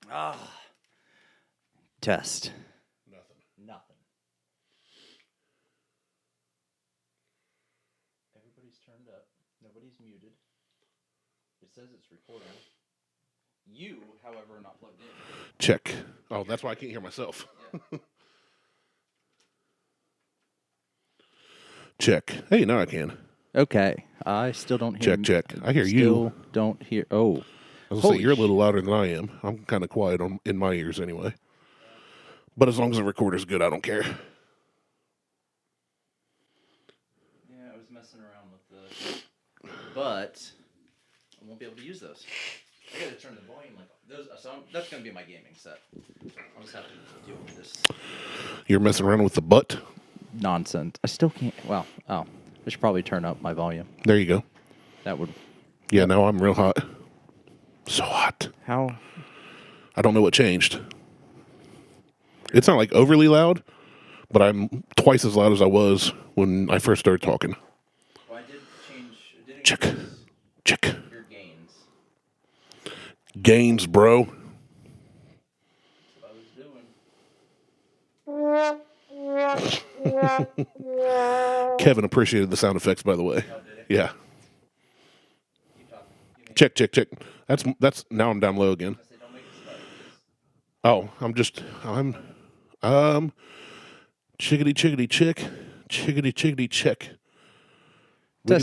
Yeah. All right. Test. Nothing. Everybody's turned up. Nobody's muted. It says it's recording. You, however, are not plugged in. Check. Oh, that's why I can't hear myself. Yeah. Check. Hey, now I can. Okay. I still don't hear. Check. I hear still you. Don't hear. Oh. I was going to say, you're a little louder than I am. I'm kind of quiet in my ears anyway. But as long as the recorder's good, I don't care. Yeah, I was messing around with but I won't be able to use those. I got to turn the volume like those. So that's going to be my gaming set. I'll just have to deal with this. You're messing around with the butt? Nonsense. I still can't. Well, I should probably turn up my volume. There you go. That would. Yeah, now I'm real hot. So hot. How? I don't know what changed. It's not like overly loud, but I'm twice as loud as I was when I first started talking. Well, I did change. Check. Your gains. Gains, bro. That's what I was doing. Kevin appreciated the sound effects, by the way. Oh, did he? Yeah. Keep talking. Check. That's now I'm down low again. I say, don't make it slow. Oh, I'm chickity chick. Wiggity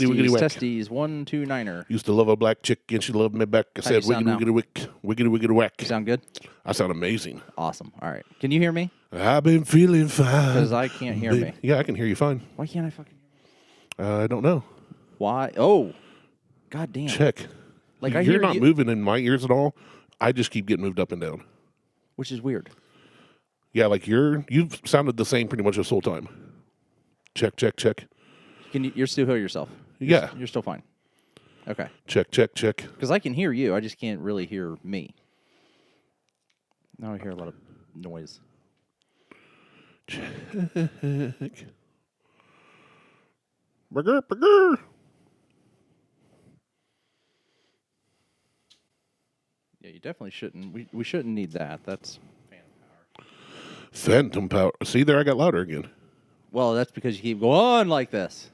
wiggity whack. Testes, 1, 2, 9er. Used to love a black chick and she loved me back. I How you said sound wiggity now? wiggity whack. You sound good? I sound amazing. Awesome. All right. Can you hear me? I've been feeling fine. Because I can't hear me. Yeah, I can hear you fine. Why can't I fucking hear me? I don't know. Why? Oh. God damn. Check. Like I You're hear not you, moving in my ears at all. I just keep getting moved up and down. which is weird. Yeah, like you've sounded the same pretty much this whole time. Check. You're still hear yourself? Yeah. You're still fine. Okay. Check. Because I can hear you. I just can't really hear me. Now I hear a lot of noise. Check. Yeah, Burger. you definitely shouldn't. We shouldn't need that. That's Phantom power. See, there I got louder again. well, that's because you keep going on like this.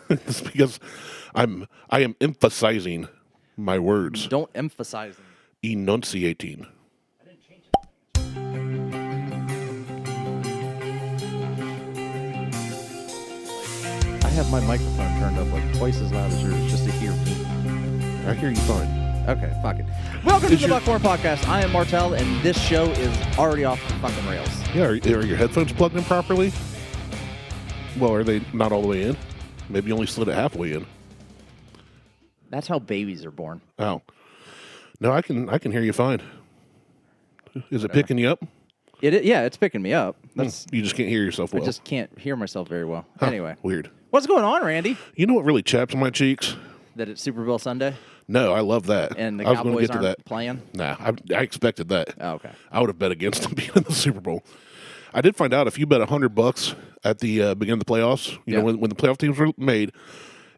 It's because I am emphasizing my words. Don't emphasize them. Enunciating. I didn't change it. I have my microphone turned up like twice as loud as yours just to hear me. I hear you fine. Okay, fuck it. Welcome to the Buckhorn Podcast. I am Martelle, and this show is already off the fucking rails. Yeah, are your headphones plugged in properly? Well, are they not all the way in? Maybe you only slid it halfway in. That's how babies are born. Oh. No, I can hear you fine. Is it picking you up? Yeah, it's picking me up. That's You just can't hear yourself well. I just can't hear myself very well. Huh, Anyway, weird. what's going on, Randy? You know what really chaps my cheeks? That it's Super Bowl Sunday No, I love that. and the I was gonna Cowboys get to aren't that. playing. Nah, I expected that. Oh, okay. I would have bet against them being in the Super Bowl. I did find out if you bet $100 at the beginning of the playoffs, you know, when the playoff teams were made,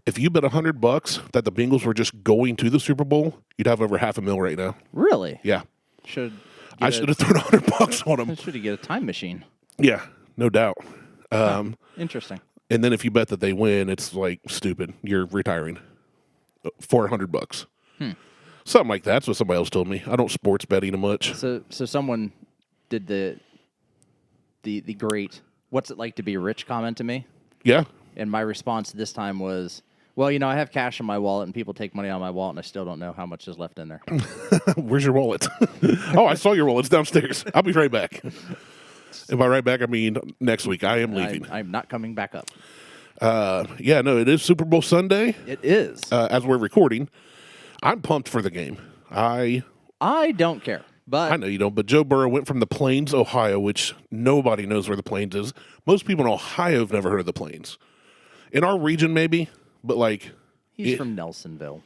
if you bet $100 that the Bengals were just going to the Super Bowl, you'd have over $500,000 right now. Really? Yeah, I Should should have thrown $100 on them. Should get a time machine? Yeah, no doubt. Interesting. And then if you bet that they win, it's like stupid. You're retiring for $100. Something like that. That's what somebody else told me. I don't sports bet either much. So someone did the great "What's it like to be rich?" comment to me, Yeah. and my response this time was, "Well, you know, I have cash in my wallet, and people take money out of my wallet, and I still don't know how much is left in there." Where's your wallet? Oh, I saw your wallet. It's downstairs. I'll be right back. And by right back, I mean next week. I am leaving. I'm not coming back up. Yeah, no, it is Super Bowl Sunday. It is. As we're recording. I'm pumped for the game. I don't care, but know you don't, but Joe Burrow went from the Plains, Ohio, which nobody knows where the Plains is. Most people in Ohio have never heard of the Plains. In our region, maybe, but like... he's from Nelsonville.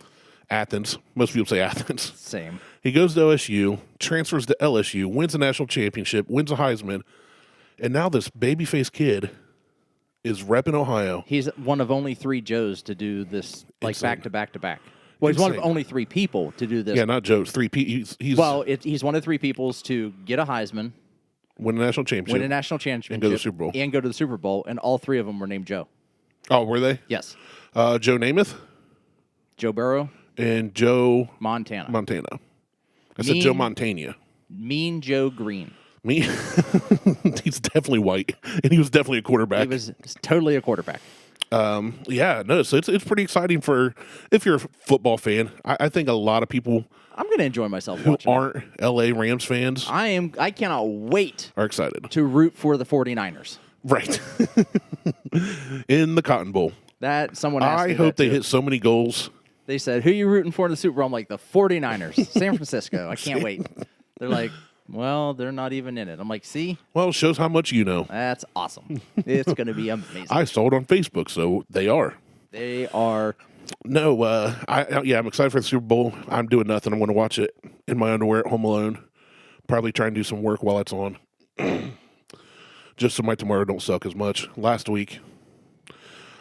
Athens. Most people say Athens. Same. He goes to OSU, transfers to LSU, wins a national championship, wins a Heisman, and now this babyface kid is repping Ohio. He's one of only 3 Joes to do this, like, Insane. back to back to back. Well, he's one of Insane. only 3 people to do this. Yeah, not Joe. It's 3 people. He's He's one of 3 peoples to get a Heisman, win a national championship. win a national championship, And go to the Super Bowl. and go to the Super Bowl, and all 3 of them were named Joe. Oh, were they? Yes. Joe Namath Joe Burrow, and Joe Montana. I said Joe Montana. Mean Joe Green. Me? He's definitely white, and he was definitely a quarterback. He was totally a quarterback. Yeah, no, so it's pretty exciting for if you're a football fan. I think a lot of people I'm going to enjoy myself who watching it. aren't LA Rams fans I cannot wait are excited. to root for the 49ers. Right. In the Cotton Bowl. That someone asked I me hope that, they too. hit so many goals. They said, "Who you rooting for in the Super Bowl?" I'm like, "The 49ers, San Francisco. I can't wait." They're like, "Well, they're not even in it." I'm like, "See, Well, it shows how much you know. that's awesome. It's going to be amazing." I saw it on Facebook, so they are. They are. No, I'm excited for the Super Bowl. I'm doing nothing. I'm going to watch it in my underwear at home alone. Probably try and do some work while it's on. Just so my tomorrow don't suck as much.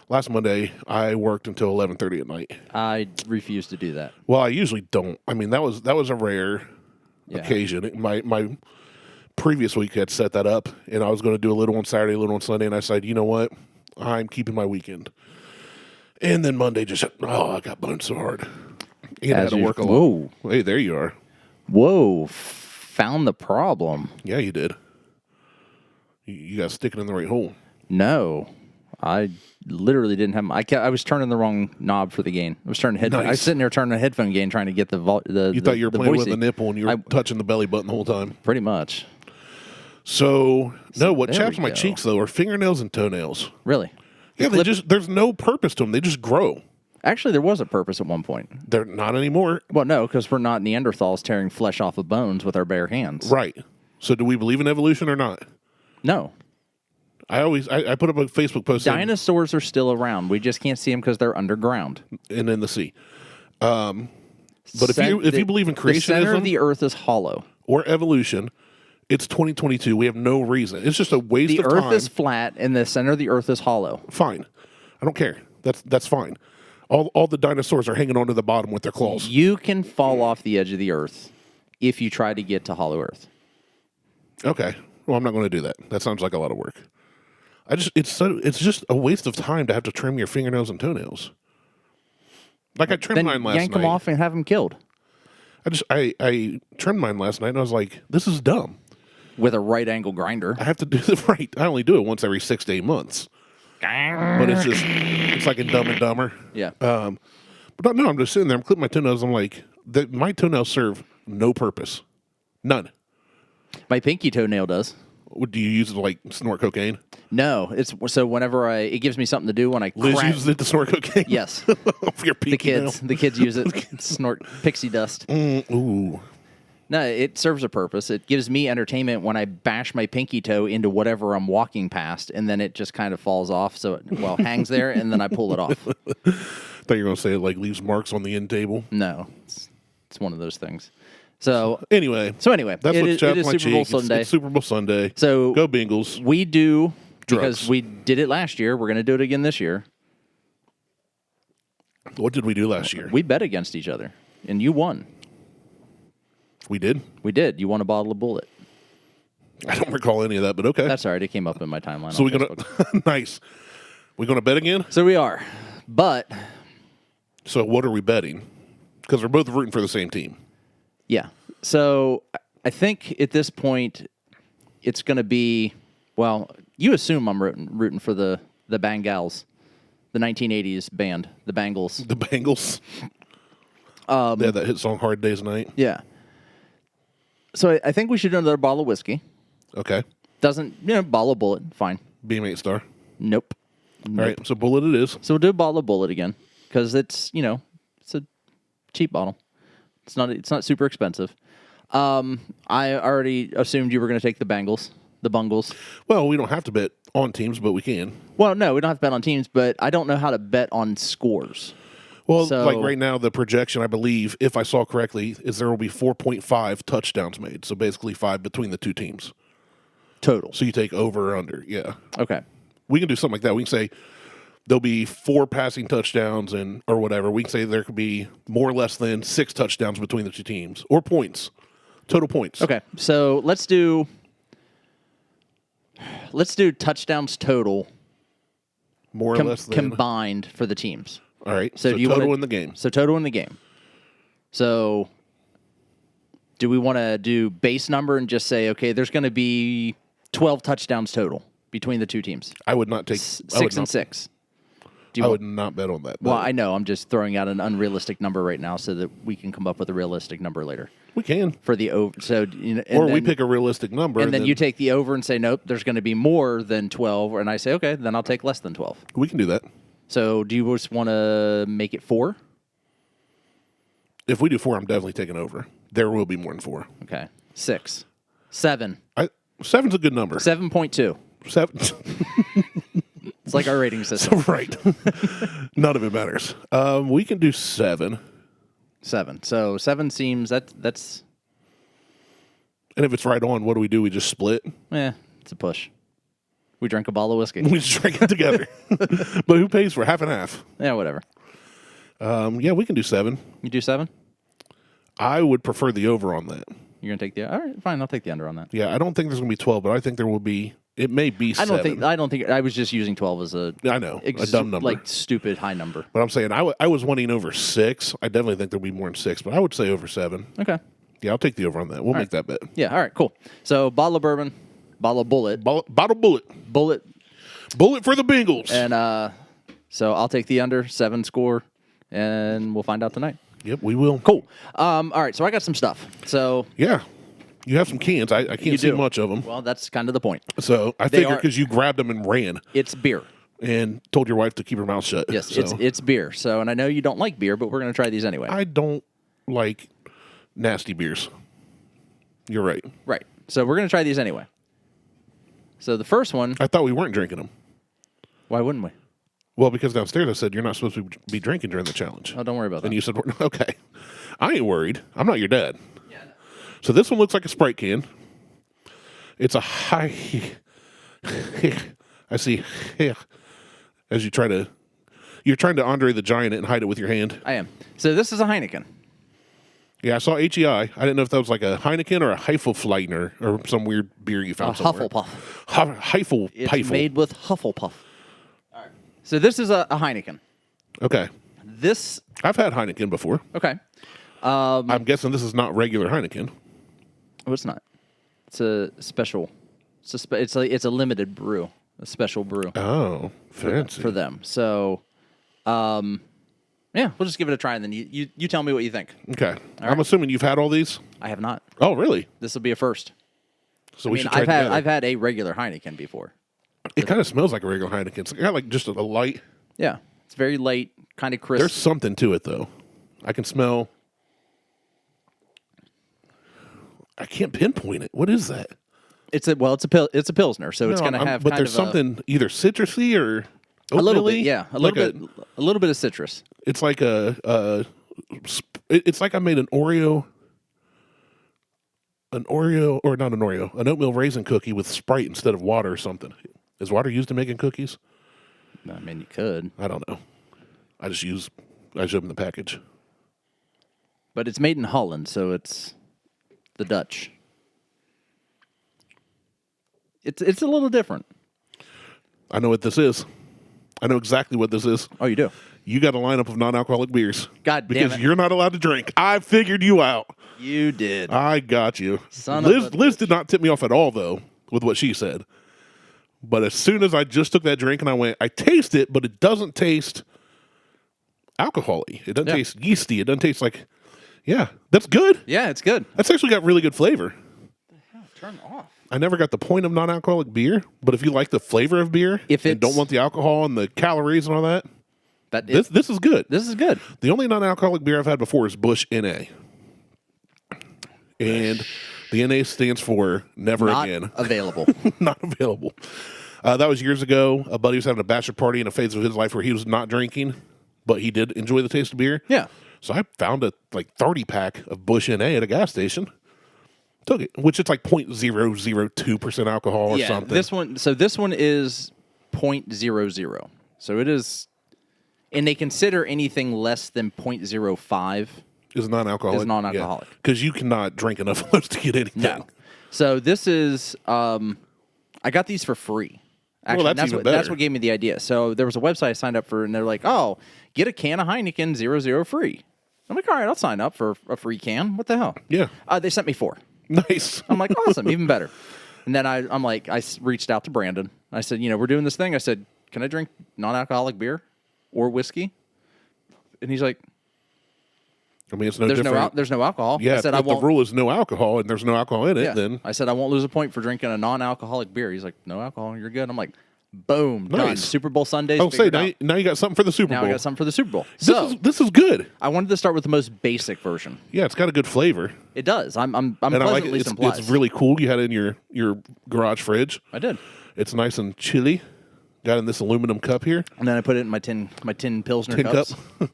Last Monday, I worked until 11:30 at night. I refuse to do that. Well, I usually don't. I mean, that was a rare occasion. My previous week had set that up, and I was going to do a little on Saturday, a little on Sunday, and I said, you know what? I'm keeping my weekend. And then Monday I got burned so hard. And I had to work a lot. Whoa. Hey, there you are. Whoa. Found the problem. Yeah, you did. You got sticking in the right hole. No. I literally didn't have. I was turning the wrong knob for the gain. I was turning headphone. Nice. I was sitting there turning the headphone gain, trying to get the. You thought you were playing with voicing. a nipple and you were touching the belly button the whole time. Pretty much. So no, what there chaps we my go. cheeks though are fingernails and toenails. Really. Yeah, there's no purpose to them. They just grow. Actually, there was a purpose at one point. They're not anymore. Well, no, because we're not Neanderthals tearing flesh off of bones with our bare hands. Right. So do we believe in evolution or not? No. I put up a Facebook post saying- Dinosaurs are still around. We just can't see them because they're underground. and in the sea. But if you believe in the center of creationism the Earth is hollow. or evolution, it's 2022. We have no reason. It's just a waste The of Earth time. is flat, and the center of the Earth is hollow. Fine. I don't care. That's fine. All the dinosaurs are hanging onto the bottom with their claws. You can fall off the edge of the Earth if you try to get to hollow Earth. Okay. Well, I'm not going to do that. That sounds like a lot of work. It's just a waste of time to have to trim your fingernails and toenails. Like I trimmed Then mine last night. yank them off and have them killed I trimmed mine last night and I was like, this is dumb. with a right angle grinder. I have to do the right. I only do it once every 6 to 8 months. But it's like in Dumb and Dumber. Yeah. But no, I'm just sitting there. I'm clipping my toenails. I'm like, my toenails serve no purpose. None. My pinky toenail does. Do you use it to like snort cocaine? No, it's so whenever it gives me something to do when I Liz crack. uses it to snort cocaine? Yes. For your pinky The kids use it. Snort pixie dust. Ooh. No, it serves a purpose. It gives me entertainment when I bash my pinky toe into whatever I'm walking past, and then it just kind of falls off. So it hangs there, and then I pull it off. Thought you were going to say it like leaves marks on the end table. No, it's one of those things. So Anyway, that's what it chaps is my Super Bowl cheek. Sunday. It's Super Bowl Sunday. So go Bengals. we do Drugs. because we did it last year. We're going to do it again this year. What did we do last year? We bet against each other, and you won. We did? We did. You won a bottle of Bullet. I don't recall any of that, but okay. That's all right. It came up in my timeline. So on we're Facebook. going to... Nice. We're going to bet again? So we are. But, So what are we betting? Because we're both rooting for the same team. yeah. So I think at this point, it's going to be, well, you assume I'm rooting for the Bengals, the 1980s band, the Bengals. The Bengals. They had that hit song Hard Day's Night. Yeah. So I think we should do another bottle of whiskey. Okay. Doesn't, bottle of Bullet, fine. Beam 8 star. Nope. All right. So Bullet it is. So we'll do a bottle of Bullet again because it's, it's a cheap bottle. It's not super expensive. I already assumed you were going to take the Bungles. Well, we don't have to bet on teams, but we can. Well, no, we don't have to bet on teams, but I don't know how to bet on scores. Well, So- like right now, the projection, I believe, if I saw correctly, is there will be 4.5 touchdowns made. So basically 5 between the two teams. Total. So you take over or under. Yeah. Okay. We can do something like that. We can say there'll be 4 passing touchdowns or whatever. We can say there could be more or less than 6 touchdowns between the two teams, or points, total points. Okay, so let's do touchdowns total More or less than. combined for the teams. All right, So do you total wanna, in the game. So total in the game. So do we want to do base number and just say, okay, there's going to be 12 touchdowns total between the two teams? I would not take 6 and 6. I would not bet on that. Well, I know. I'm just throwing out an unrealistic number right now so that we can come up with a realistic number later. We can. For the over. So, or we pick a realistic number. And then you take the over and say, nope, there's going to be more than 12. And I say, okay, then I'll take less than 12. We can do that. So do you just want to make it 4? If we do 4, I'm definitely taking over. There will be more than 4. Okay. 6. 7. 7's a good number. 7.2. 7. It's like our rating system. Right. None of it matters. We can do 7. 7. So 7 seems that's. And if it's right on, what do? We just split? It's a push. We drank a bottle of whiskey. We just drink it together. But who pays for half and half? Yeah, whatever. Yeah, we can do 7. You do 7? I would prefer the over on that. You're gonna take the. All right, fine. I'll take the under on that. Yeah, I don't think there's gonna be 12, but I think there will be. It may be 7. I don't think. I was just using 12 as a. I know, a dumb number, like stupid high number. But I'm saying I was wanting over 6. I definitely think there'll be more than 6, but I would say over 7. Okay. Yeah, I'll take the over on that. We'll make that bet. Yeah. All right. Cool. So bottle of bourbon, bottle of bullet, Bottle bullet for the Bengals. And so I'll take the under 7 score, and we'll find out tonight. Yep, we will. Cool. All right. So I got some stuff. So yeah, you have some cans. I can't see much of them. Well, that's kind of the point. So I figured because you grabbed them and ran. It's beer. And told your wife to keep her mouth shut. Yes, so. it's beer. So, and I know you don't like beer, but we're going to try these anyway. I don't like nasty beers. You're right. Right. So we're going to try these anyway. So the first one. I thought we weren't drinking them. Why wouldn't we? Well, because downstairs I said you're not supposed to be drinking during the challenge. Oh, don't worry about that. And you said, okay. I ain't worried. I'm not your dad. Yeah. No. So this one looks like a Sprite can. It's a high. I see. As you're trying to Andre the Giant it and hide it with your hand. I am. So this is a Heineken. Yeah, I saw HEI. I didn't know if that was like a Heineken or a Hefeweizen or some weird beer you found somewhere. Hufflepuff. Hefeweizen. It's made with Hufflepuff. All right. So this is a Heineken. Okay. I've had Heineken before. Okay. I'm guessing this is not regular Heineken. Oh, it's not. It's a special. It's a limited brew, a special brew. Oh, fancy for them. So, yeah, we'll just give it a try, and then you tell me what you think. Okay. I'm assuming you've had all these. I have not. Oh, really? This will be a first. So we should try together. I've had a regular Heineken before. It kind of smells like a regular Heineken. It's got like just a light. Yeah, it's very light, kind of crisp. There's something to it though. I can smell. I can't pinpoint it. What is that? It's a pilsner, so it's going to have. But there's something either citrusy or a little bit, yeah, a little bit of citrus. It's like it's like I made an oatmeal raisin cookie with Sprite instead of water or something. Is water used in making cookies? I mean, you could. I don't know. I showed them the package. But it's made in Holland, so it's the Dutch. It's a little different. I know what this is. I know exactly what this is. Oh, you do? You got a lineup of non-alcoholic beers. God damn it. Because you're not allowed to drink. I figured you out. You did. I got you. Liz did not tip me off at all, though, with what she said. But as soon as I just took that drink and I went, I taste it, but it doesn't taste alcohol-y. It doesn't taste yeasty. It doesn't taste like, yeah, that's good. Yeah, it's good. That's actually got really good flavor. What the hell? Turn off. I never got the point of non-alcoholic beer, but if you like the flavor of beer and don't want the alcohol and the calories and all that, this is good. This is good. The only non-alcoholic beer I've had before is Busch NA. And the NA stands for never again. Available. Not available. That was years ago. A buddy was having a bachelor party in a phase of his life where he was not drinking, but he did enjoy the taste of beer. Yeah. So I found a 30-pack of Busch NA at a gas station. Took it, which it's like 0.002% alcohol or something. This one is 0.00. So it is, and they consider anything less than 0.05 Is non-alcoholic. is non-alcoholic. Because you cannot drink enough of those to get anything. No. So this is, I got these for free. Actually, Well, that's even better. That's what gave me the idea. So there was a website I signed up for, and they're like, "Oh, get a can of Heineken 00 free." I'm like, "All right, I'll sign up for a free can. What the hell?" Yeah. They sent me 4. Nice. I'm like, "Awesome, even better." And then I'm like, I reached out to Brandon. I said, "We're doing this thing." I said, "Can I drink non-alcoholic beer or whiskey?" And he's like, I mean, it's no "There's different. there's no alcohol." Yeah, I said, if "I the won't." rule is no alcohol and there's no alcohol in it, Yeah. then I said, "I won't lose a point for drinking a non-alcoholic beer." He's like, "No alcohol, you're good." I'm like, "Boom, done." Nice. Super Bowl Sundays. oh, say figured now, out. now you got something for the Super Now Bowl. I got something for the Super Bowl. This So is good. I wanted to start with the most basic version. Yeah, it's got a good flavor, It does. I'm and I like pleasantly it. surprised. It's really cool. You had it in your garage fridge. I did, It's nice and chilly. Got in this aluminum cup here. and then I put it in my tin Pilsner Tin cups. cup.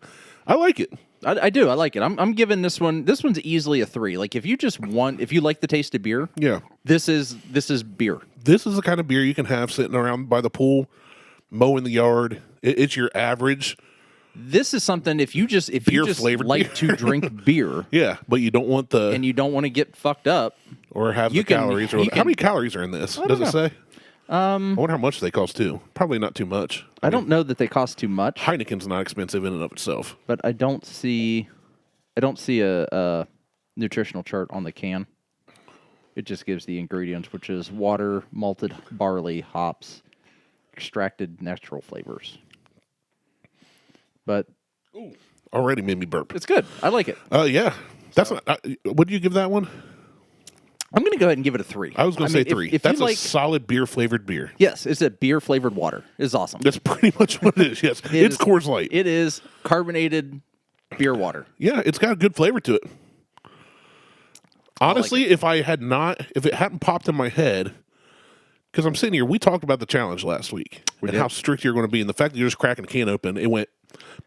I like it. I do. I like it. I'm giving this one. This one's easily a 3. Like if you like the taste of beer, Yeah. this is beer. This is the kind of beer you can have sitting around by the pool, mowing the yard. It's your average. This is something if you just Beer-flavored like to drink beer Yeah, but you don't want the and you don't want to get fucked up. or have you the can- calories. Or you how can- many calories are in this? Does don't it say? I wonder how much they cost too. Probably not too much. I don't know that they cost too much, Heineken's not expensive in and of itself. but I don't see a nutritional chart on the can. It just gives the ingredients, which is water, malted barley, hops, extracted natural flavors. But Already made me burp. it's good. I like it. Yeah. That's not. What do you give that one? I'm going to go ahead and give it a 3. I was going to say mean, 3. If That's you a like, solid beer flavored beer. yes, it's a beer flavored water. It's awesome. That's pretty much what it is. Yes, It it's is- Coors Light. It is carbonated beer water. Yeah, it's got a good flavor to it. Honestly, if it hadn't popped in my head, because I'm sitting here, we talked about the challenge last week and did. how strict you're going to be, and the fact that you're just cracking a can open, it went,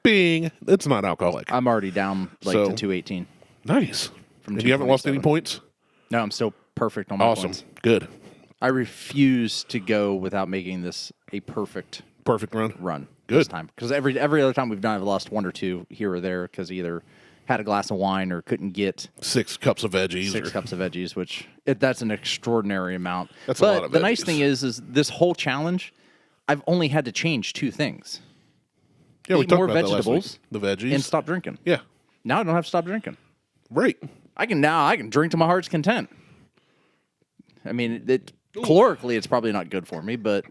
bing, it's not alcoholic. I'm already down to 218. Nice. From And you haven't lost any 227. points? No, I'm still perfect on my Awesome. points. Good. I refuse to go without making this a perfect Perfect run. run Good. this time. Because every other time we've done, I've lost 1 or 2 here or there because either had a glass of wine or couldn't get 6 cups of veggies. 6 cups of veggies, which that's an extraordinary amount. That's but a lot of the nice veggies. thing is this whole challenge, I've only had to change 2 things. Yeah, we Eat talked more about that last week. vegetables The veggies. and stop drinking. Yeah. Now I don't have to stop drinking. Right. I can drink to my heart's content. I mean, calorically, it's probably not good for me, but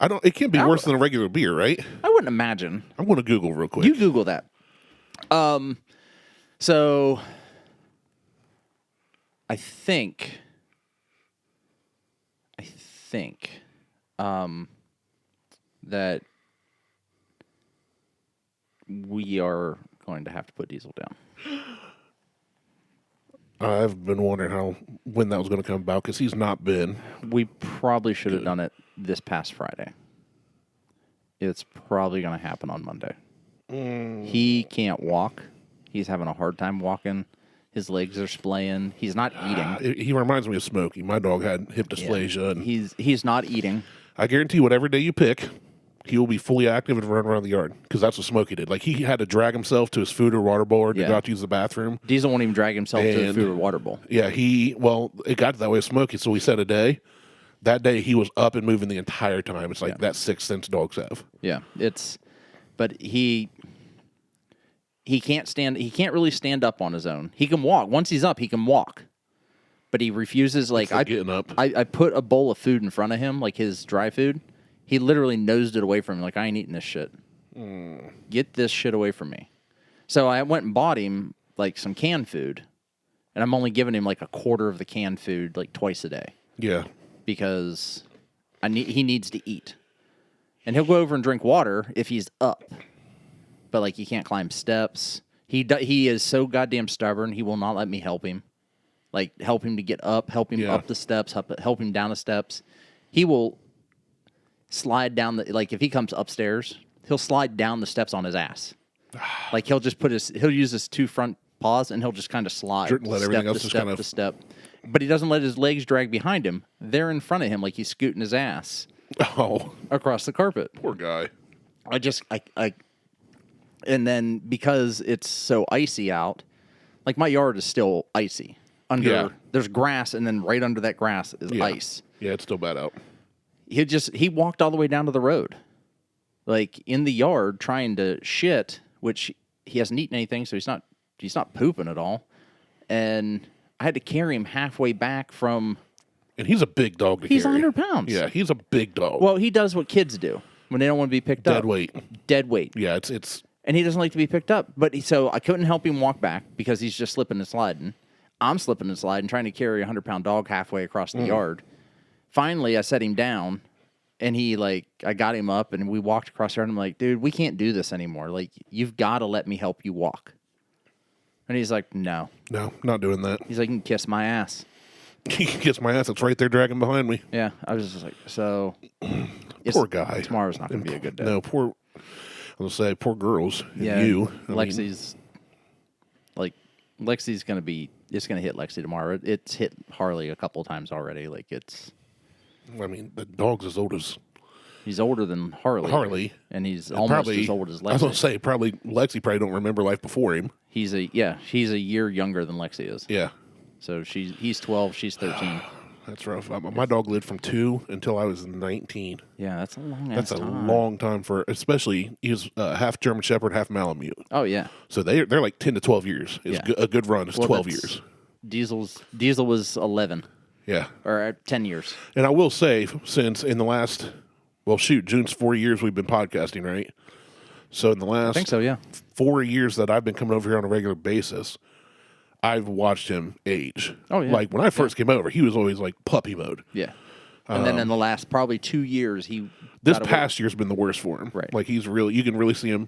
It can't be worse than a regular beer, right? I wouldn't imagine. I'm going to Google real quick. You Google that. So I think that we are going to have to put Diesel down. I've been wondering when that was going to come about because he's not been. We probably should have done it this past Friday. It's probably going to happen on Monday. He can't walk. He's having a hard time walking. His legs are splaying. He's not eating. He reminds me of Smokey. My dog had hip dysplasia. And He's not eating. I guarantee whatever day you pick, he will be fully active and run around the yard because that's what Smokey did. Like he had to drag himself to his food or water bowl to Yeah. go out to use the bathroom. Diesel won't even drag himself to the And- food or water bowl. Yeah, it got that way with Smokey. So we set a day. That day he was up and moving the entire time. It's like that sixth sense dogs have. Yeah, but he can't stand. He can't really stand up on his own. He can walk. Once he's up, he can walk. But he refuses. Like getting up. I put a bowl of food in front of him, like his dry food. He literally nosed it away from me. Like, I ain't eating this shit. Get this shit away from me. So I went and bought him like some canned food, and I'm only giving him like a quarter of the canned food like twice a day Yeah. because he needs to eat. And he'll go over and drink water if he's up. But, like, he can't climb steps. He is so goddamn stubborn, he will not let me help him. Like, help him to get up, help him up the steps, help him down the steps. He will slide down like, if he comes upstairs, he'll slide down the steps on his ass. Like, he'll use his 2 front paws, and he'll just kind of slide. Let everything else just kind of... to step. But he doesn't let his legs drag behind him. They're in front of him like he's scooting his ass Oh, across the carpet. poor guy. And then because it's so icy out, like my yard is still icy. There's grass, and then right under that grass is ice. Yeah, it's still bad out. He walked all the way down to the road, like in the yard trying to shit, which he hasn't eaten anything, so he's not pooping at all. And I had to carry him halfway back from. And he's a big dog to He's carry. 100 pounds. Yeah, he's a big dog. Well, he does what kids do when they don't want to be picked up. Dead weight. Yeah, it's. And he doesn't like to be picked up. So I couldn't help him walk back because he's just slipping and sliding. I'm slipping and sliding, trying to carry a 100-pound dog halfway across the yard. Finally, I set him down, and I got him up, and we walked across the yard. And I'm like, dude, we can't do this anymore. Like, you've got to let me help you walk. And he's like, no. No, not doing that. He's like, you can kiss my ass. He can kiss my ass. It's right there dragging behind me. Yeah, I was just like, so. Poor guy. Tomorrow's not going to be a good day. No, poor. I was going to say, poor girls. Yeah, you. Lexi's going to be. It's going to hit Lexi tomorrow. It's hit Harley a couple times already. Like it's. I mean, the dog's as old as. He's older than Harley. And he's almost probably, as old as Lexi. I was going to say, Lexi probably don't remember life before him. He's a year younger than Lexi is. Yeah. So he's 12, she's 13. That's rough. My dog lived from 2 until I was 19. Yeah, that's a long time. That's a long time especially he's half German Shepherd, half Malamute. Oh yeah. So they're like 10 to 12 years. A good run is 12 years. Diesel was 11. Yeah. Or 10 years. And I will say, since in the last, June's 4 years we've been podcasting, right? So in the last, I think so, yeah. 4 years that I've been coming over here on a regular basis, I've watched him age. Oh, yeah. Like when I first came over, he was always like puppy mode. Yeah. And then in the last probably 2 years, this past year's been the worst for him. Right. Like you can really see him.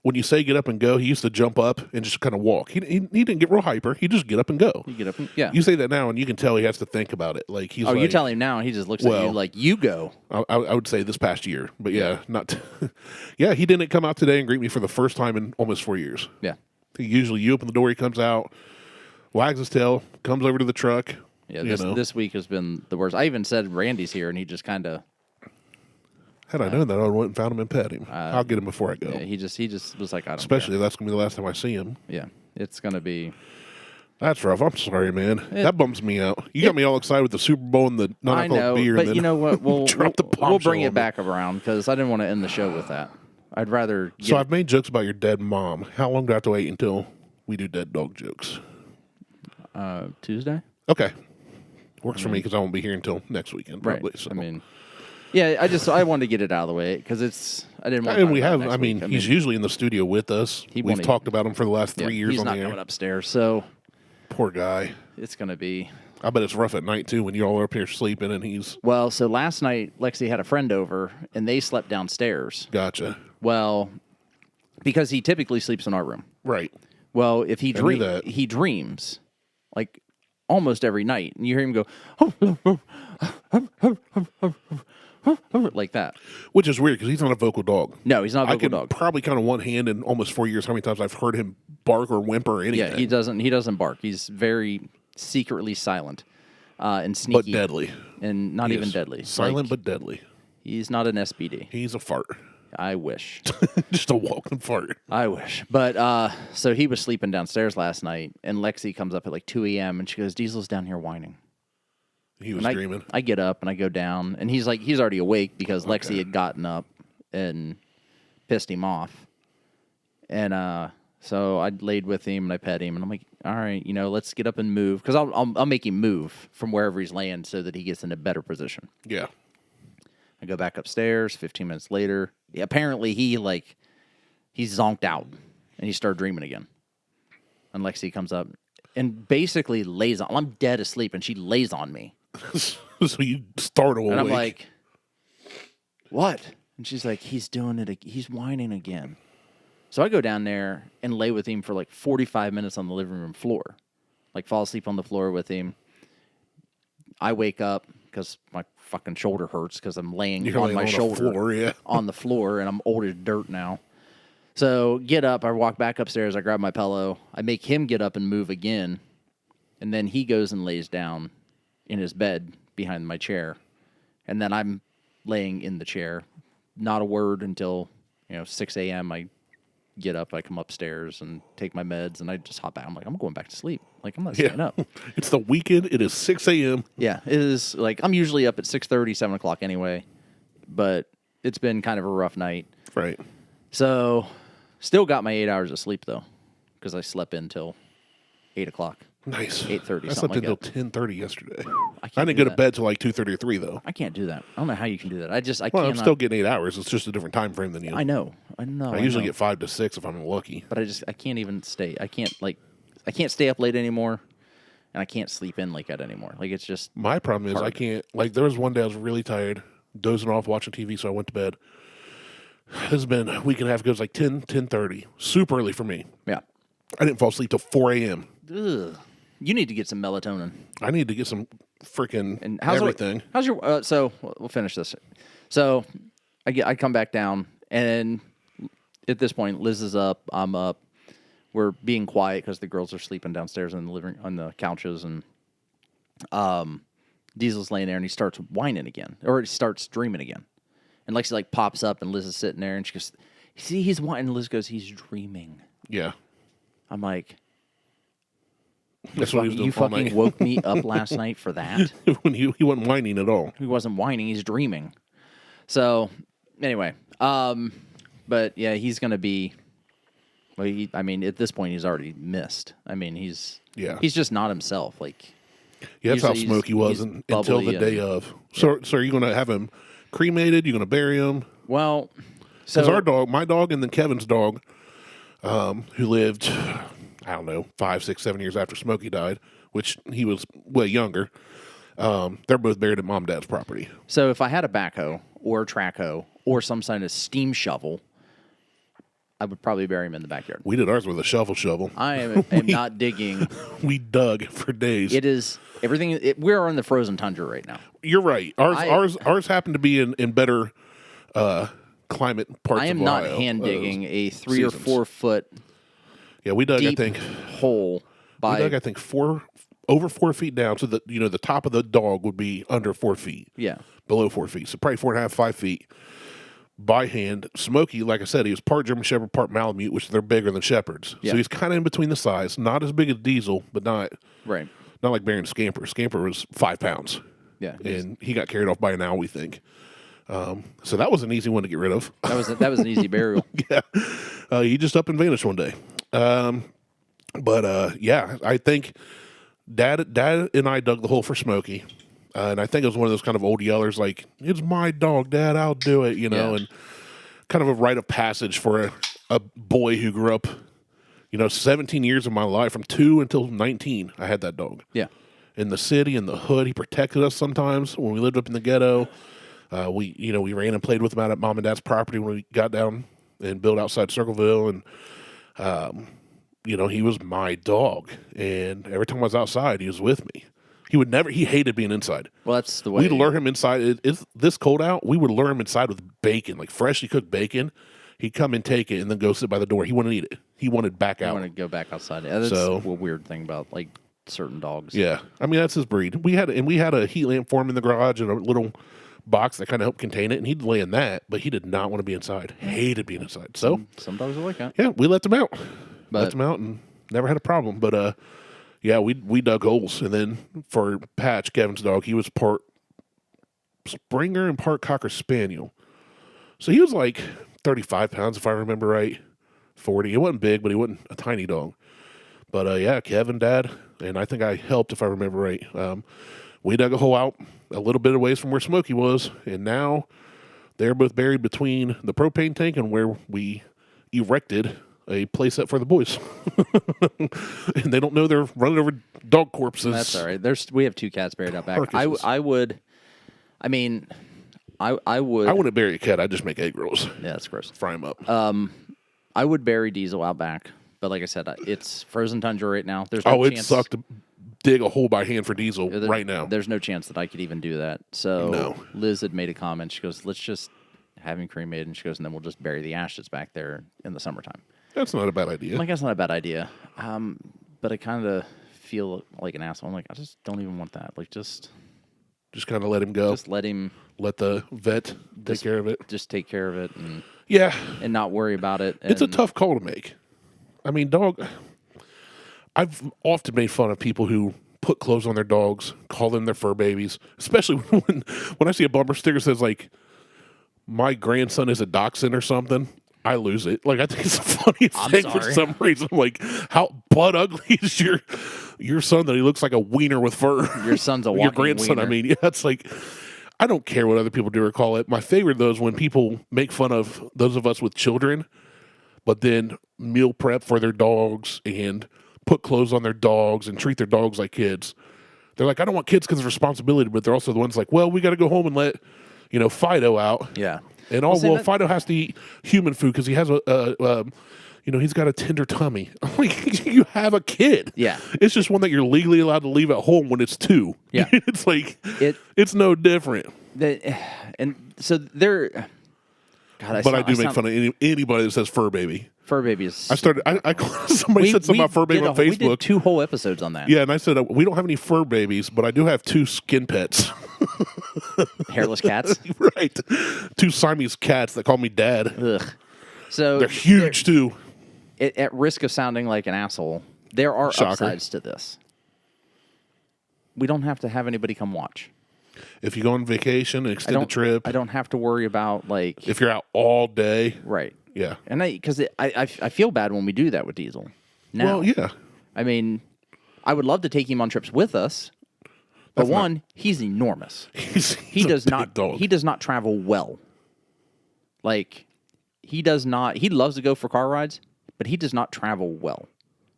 When you say get up and go, he used to jump up and just kind of walk. He didn't get real hyper. He just get up and go. You get up and, yeah. You say that now, and you can tell he has to think about it. Like he's. You tell him now, and he just looks at you like you go. I would say this past year, but not. Yeah, he didn't come out today and greet me for the first time in almost 4 years. Yeah. Usually, you open the door, he comes out, wags his tail, comes over to the truck. Yeah, this week has been the worst. I even said Randy's here, and he just kind of. Had I known that, I would have went and found him and pet him. I'll get him before I go. Yeah, he just was like, I don't Especially care. if that's going to be the last time I see him. Yeah, it's going to be. That's rough. I'm sorry, man. That bums me out. You got me all excited with the Super Bowl and the non-alcoholic beer. But and you know what? We'll bring it back. back around because I didn't want to end the show with that. I'd rather. So I've made jokes about your dead mom. How long do I have to wait until we do dead dog jokes? Tuesday. Okay. Works for me because I won't be here until next weekend, probably. Right. So. I mean, yeah, I wanted to get it out of the way because I didn't want. And we have. I mean, he's usually in the studio with us. We've talked about him for the last 3 years on the air. He's not coming upstairs, so poor guy. It's gonna be. I bet it's rough at night too when you're all up here sleeping and he's. Well, so last night Lexi had a friend over and they slept downstairs. Gotcha. Well, because he typically sleeps in our room. Right. Well, if he dreams like almost every night, and you hear him go. Like that, which is weird because he's not a vocal dog. No, he's not a vocal dog. Probably count on one hand in almost 4 years how many times I've heard him bark or whimper or anything. Yeah, he doesn't bark. He's very secretly silent and sneaky, but deadly, and not even deadly. Silent but deadly. He's not an SBD. He's a fart. I wish. Just a walking fart. I wish. But so he was sleeping downstairs last night, and Lexi comes up at like 2 a.m. and she goes, "Diesel's down here whining." He was dreaming. I get up and I go down, and he's already awake because Lexi had gotten up and pissed him off. And so I laid with him and I pet him, and I'm like, all right, let's get up and move because I'll make him move from wherever he's laying so that he gets in a better position. Yeah. I go back upstairs. 15 minutes later, apparently he zonked out and he started dreaming again. And Lexi comes up and basically lays on. I'm dead asleep, and she lays on me. So you startle awake. And I'm like, what? And she's like, he's doing it. He's whining again. So I go down there and lay with him for like 45 minutes on the living room floor. Like fall asleep on the floor with him. I wake up because my fucking shoulder hurts because I'm laying on my shoulder on the floor, and I'm old as dirt now. So get up. I walk back upstairs. I grab my pillow. I make him get up and move again. And then he goes and lays down in his bed behind my chair. And then I'm laying in the chair. Not a word until 6 a.m. I get up, I come upstairs and take my meds, and I just hop out. I'm like, I'm going back to sleep. Like, I'm not staying up. It's the weekend. It is 6 a.m. Yeah, it is. Like, I'm usually up at 6:30, 7 o'clock anyway, but it's been kind of a rough night. Right. So, still got my 8 hours of sleep, though, because I slept in till 8 o'clock. Nice. 8:30, I slept something until like 10:30 yesterday. I can't didn't do go to that. bed till like 2:30 or 3, though. I can't do that. I don't know how you can do that. I Well, cannot. I'm still getting 8 hours. It's just a different time frame than you. I know. I I usually know. get 5 to 6 if I'm lucky. But I can't even stay. I can't stay up late anymore, and I can't sleep in like that anymore. Like, it's just My problem is I hard. can't, like, there was one day I was really tired, dozing off, watching TV, so I went to bed. This has been a week and a half ago. It was like 10:30. Super early for me. yeah. I didn't fall asleep till 4 a.m. Ugh. You need to get some melatonin. I need to get some freaking And how's everything. How's your? So we'll finish this. So I come back down, and at this point, Liz is up. I'm up. We're being quiet because the girls are sleeping downstairs in the living on the couches, and Diesel's laying there, and he starts whining again, or he starts dreaming again, and Lexi pops up, and Liz is sitting there, and she goes, "See, he's whining." Liz goes, "He's dreaming." Yeah. I'm like, That's what he was doing you all fucking night. woke me up last night for that. When he wasn't whining at all. He wasn't whining; he's dreaming. So, anyway, but yeah, he's gonna be. Well, I mean, at this point, he's already missed. I mean, he's just not himself. Like, Yeah, that's how he's- Smokey was he's until the bubbly day of. So are you going to have him cremated? You going to bury him? well, Because so our dog, my dog, and then Kevin's dog, who lived, I don't know, 5, 6, 7 years after Smokey died, which he was way younger. They're both buried at mom and dad's property. so if I had a backhoe or a track hoe or some kind of steam shovel, I would probably bury him in the backyard. We did ours with a shovel. I am not digging. We dug for days. It is everything. We're in the frozen tundra right now. You're right. Ours happened to be in better climate parts I am of not Ohio. hand digging a 3 seasons. or 4 foot Yeah, we dug. deep I think hole by we dug. I think over 4 feet down, so that the top of the dog would be under 4 feet. yeah. Below 4 feet, so probably 4.5, 5 feet by hand. Smokey, like I said, he was part German Shepherd, part Malamute, which they're bigger than Shepherds. Yeah. So he's kind of in between the size, not as big as Diesel, but not Right. like burying Scamper. Scamper was 5 pounds, Yeah. and he got carried off by an owl, we think. So that was an easy one to get rid of. That was an easy burial. Yeah, he just up and vanished one day. But yeah, I think Dad and I dug the hole for Smokey, and I think it was one of those kind of old yellers, like, "It's my dog, Dad, I'll do it," Yeah. and kind of a rite of passage for a boy who grew up, 17 years of my life, from 2 until 19. I had that dog Yeah. in the city, in the hood. He protected us sometimes when we lived up in the ghetto. We ran and played with him out at mom and dad's property when we got down and built outside Circleville, and he was my dog. And every time I was outside, he was with me. He hated being inside. Well, that's the way. We'd lure him inside. It's this cold out. We would lure him inside with bacon, like freshly cooked bacon. He'd come and take it and then go sit by the door. He wouldn't eat it. He wanted back I out. want to go back outside. Yeah, that's So- a weird thing about certain dogs. Yeah, I mean that's his breed. We had a heat lamp for him in the garage and a little box that kind of helped contain it, and he'd lay in that. But he did not want to be inside. Hated being inside. So Some dogs are like that. yeah, we let them out. But- Let them out and never had a problem. But yeah, we dug holes, and then for Patch, Kevin's dog, he was part Springer and part Cocker Spaniel. So he was like 35 pounds, if I remember right. 40. It wasn't big, but he wasn't a tiny dog. But yeah, Kevin, Dad, and I think I helped, if I remember right. We dug a hole out a little bit away from where Smokey was, and now they're both buried between the propane tank and where we erected a playset for the boys. And they don't know they're running over dog corpses. That's all right. We have 2 cats buried out back. Carcasses. I would. I mean, I would. I wouldn't bury a cat. I'd just make egg rolls. Yeah, that's gross. Fry them up. I would bury Diesel out back, but like I said, it's frozen tundra right now. There's no It chance. sucked to dig a hole by hand for Diesel right now. There's no chance that I could even do that. So No. Liz had made a comment. She goes, "Let's just have him cremated," and she goes, "And then we'll just bury the ashes back there in the summertime." That's not a bad idea. I'm like, that's not a bad idea. But I kind of feel like an asshole. I'm like, I just don't even want that. Like, just Just kind of let him go. let him Let the vet take care of it. just take care of it. And Yeah. and not worry about it. It's a and- tough call to make. I mean, I've often made fun of people who put clothes on their dogs, call them their fur babies, especially when I see a bumper sticker that says, like, my grandson is a dachshund or something. I lose it. Like, I think it's the funniest thing for sorry. some reason. I'm like, how butt ugly is your son that he looks like a wiener with fur? Your son's a Your walking grandson, wiener. I mean. Yeah, it's like, I don't care what other people do or call it. My favorite, though, is when people make fun of those of us with children, but then meal prep for their dogs and put clothes on their dogs and treat their dogs like kids. They're like, I don't want kids because of responsibility, but they're also the ones like, well, we got to go home and let, Fido out. Yeah. And Fido has to eat human food because he has he's got a tender tummy. I'm like, you have a kid. Yeah. It's just one that you're legally allowed to leave at home when it's 2. Yeah. It's like, it's no different. And so they're. God, But I do make fun of anybody that says fur baby. Fur babies. I started. Somebody said something about fur baby on We Facebook. did 2 whole episodes on that. Yeah, and I said we don't have any fur babies, but I do have 2 skin pets. Hairless cats. Right, 2 Siamese cats that call me dad. Ugh. So They're huge too. At risk of sounding like an asshole, there are Shocker. upsides to this. We don't have to have anybody come watch. If you go on vacation, an extended trip, I don't have to worry about if you're out all day, right. yeah. And I feel bad when we do that with Diesel. Now, Well, yeah. I mean, I would love to take him on trips with us, but he's enormous. He does a not. big dog. He does not travel well. Like he does not. He loves to go for car rides, but he does not travel well.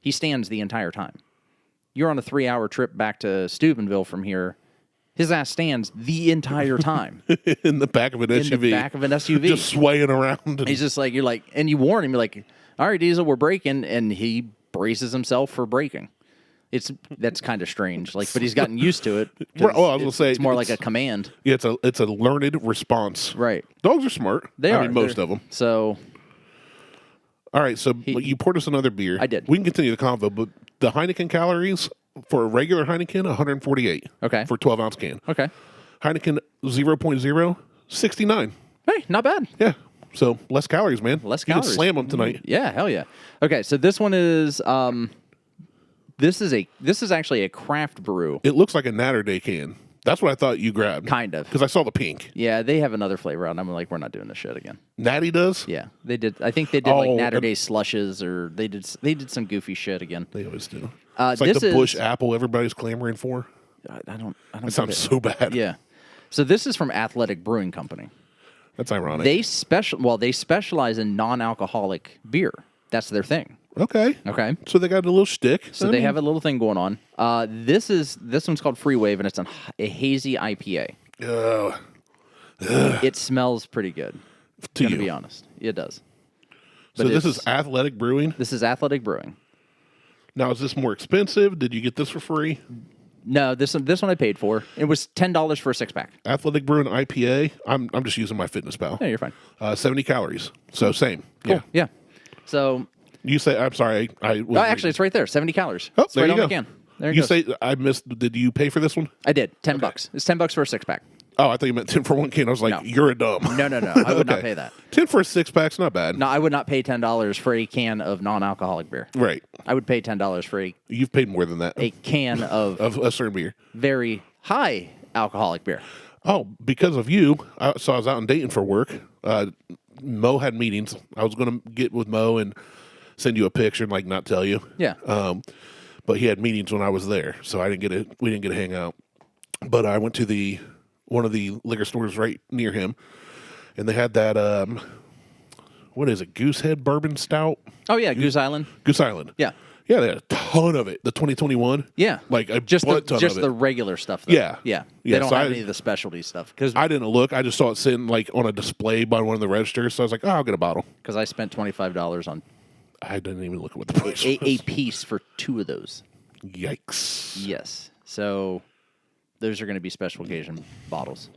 He stands the entire time. You're on a 3-hour trip back to Steubenville from here. His ass stands the entire time in the back of an SUV. in the back of an SUV, just swaying around. And he's just like, you're like, and you warn him, you're like, all right, Diesel, we're braking, and he braces himself for braking. That's kind of strange, but he's gotten used to it. Well, I was gonna say it's more like a command. Yeah, it's a learned response. Right. Dogs are smart. They are. I mean, most of them. So, all right. So you poured us another beer. I did. We can continue the convo, but the Heineken calories for a regular Heineken, 148. Okay. For a 12-ounce can. okay. Heineken 0.0, 69. Hey, not bad. Yeah. So less calories, man. Less You can calories. slam them tonight. Yeah, hell yeah. Okay, so this one is this is actually a craft brew. It looks like a Natter Day can. That's what I thought you grabbed. Kind of. Because I saw the pink. Yeah, they have another flavor out, and I'm like, we're not doing this shit again. Natty does? Yeah, they did. I think they did like Oh, Natter Day slushes, or they did some goofy shit again. They always do. It's like this the is- Bush apple everybody's clamoring for. I don't. That sounds so bad. Yeah. So this is from Athletic Brewing Company. That's ironic. They specialize in non-alcoholic beer. That's their thing. Okay. Okay. So they got a little shtick. So they have a little thing going on. This one's called Free Wave, and it's a hazy IPA. It smells pretty good. To To you. be honest, it does. So But this it's- is Athletic Brewing. This is Athletic Brewing. Now, is this more expensive? Did you get this for free? No, this one I paid for. It was $10 for a 6-pack. Athletic Brewing IPA. I'm just using my Fitness Pal. Yeah, you're fine. 70 calories. So same. Cool. Yeah. Yeah. So, You say, I'm sorry. actually, it's right there. 70 calories. Oh, It's there right you on go. the can. There it You goes. say, I missed, did you pay for this one? I did. $10. It's $10 for a 6-pack. Oh, I thought you meant 10 for one can. I was like, No. you're a dumb. No. I would not Okay. pay that. 10 for a 6-pack's not bad. No, I would not pay $10 for a can of non-alcoholic beer. Right. I would pay $10 for You've paid more than that a can of of a certain beer. very high alcoholic beer. Oh, because of you. So I was out in Dayton for work. Mo had meetings. I was going to get with Mo and send you a picture and like not tell you. Yeah. But he had meetings when I was there, so we didn't get to hang out. But I went to one of the liquor stores right near him, and they had that what is it, Goosehead Bourbon Stout? Oh yeah, Goose Island. Goose Island. Yeah. Yeah, they had a ton of it. The 2021. Yeah. Like a just butt ton just of it. the regular stuff. Though. Yeah. Yeah. Yeah, They don't so have I- any of the specialty stuff because I didn't look. I just saw it sitting like on a display by one of the registers. So I was like, oh, I'll get a bottle. I spent $25 on I didn't even look at what the price a was. piece for 2 of those. Yikes. Yes. So those are going to be special occasion bottles.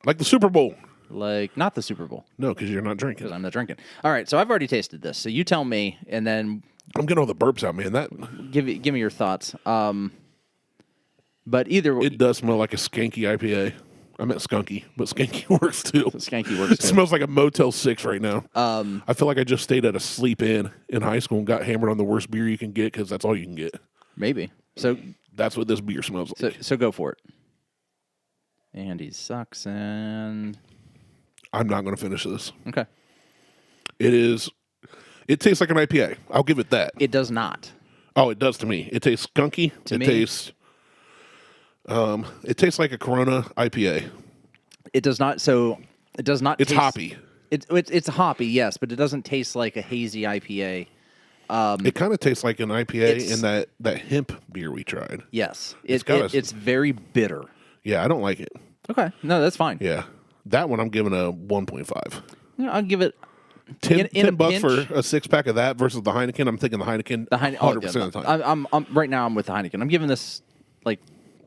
Like the Super Bowl. Like not the Super Bowl No, because you're not drinking. because I'm not drinking. All right, so I've already tasted this. So you tell me, and then I'm getting all the burps out, man. That give me your thoughts. But either it does smell like a skanky IPA. I meant skunky, but skanky works too. Skanky works It too. smells like a Motel 6 right now. I feel like I just stayed at a sleep-in in high school and got hammered on the worst beer you can get because that's all you can get. Maybe. So That's what this beer smells like. so go for it. Andy sucks and I'm not going to finish this. okay. It tastes like an IPA. I'll give it that. It does not. Oh, it does to me. It tastes skunky. To it me? tastes like a Corona IPA. It does not. So it does not. It's taste, hoppy. It's hoppy, yes, but it doesn't taste like a hazy IPA. It kind of tastes like an IPA It's- in that hemp beer we tried. Yes, got a- it's very bitter. Yeah, I don't like it. Okay, no, that's fine. Yeah. That one I'm giving a 1.5. Yeah, I'll give it 10 in a $10 pinch. for a 6-pack of that versus the Heineken. I'm thinking the Heineken, the Heineken. 100% of the time. I'm right now. I'm with the Heineken. I'm giving this like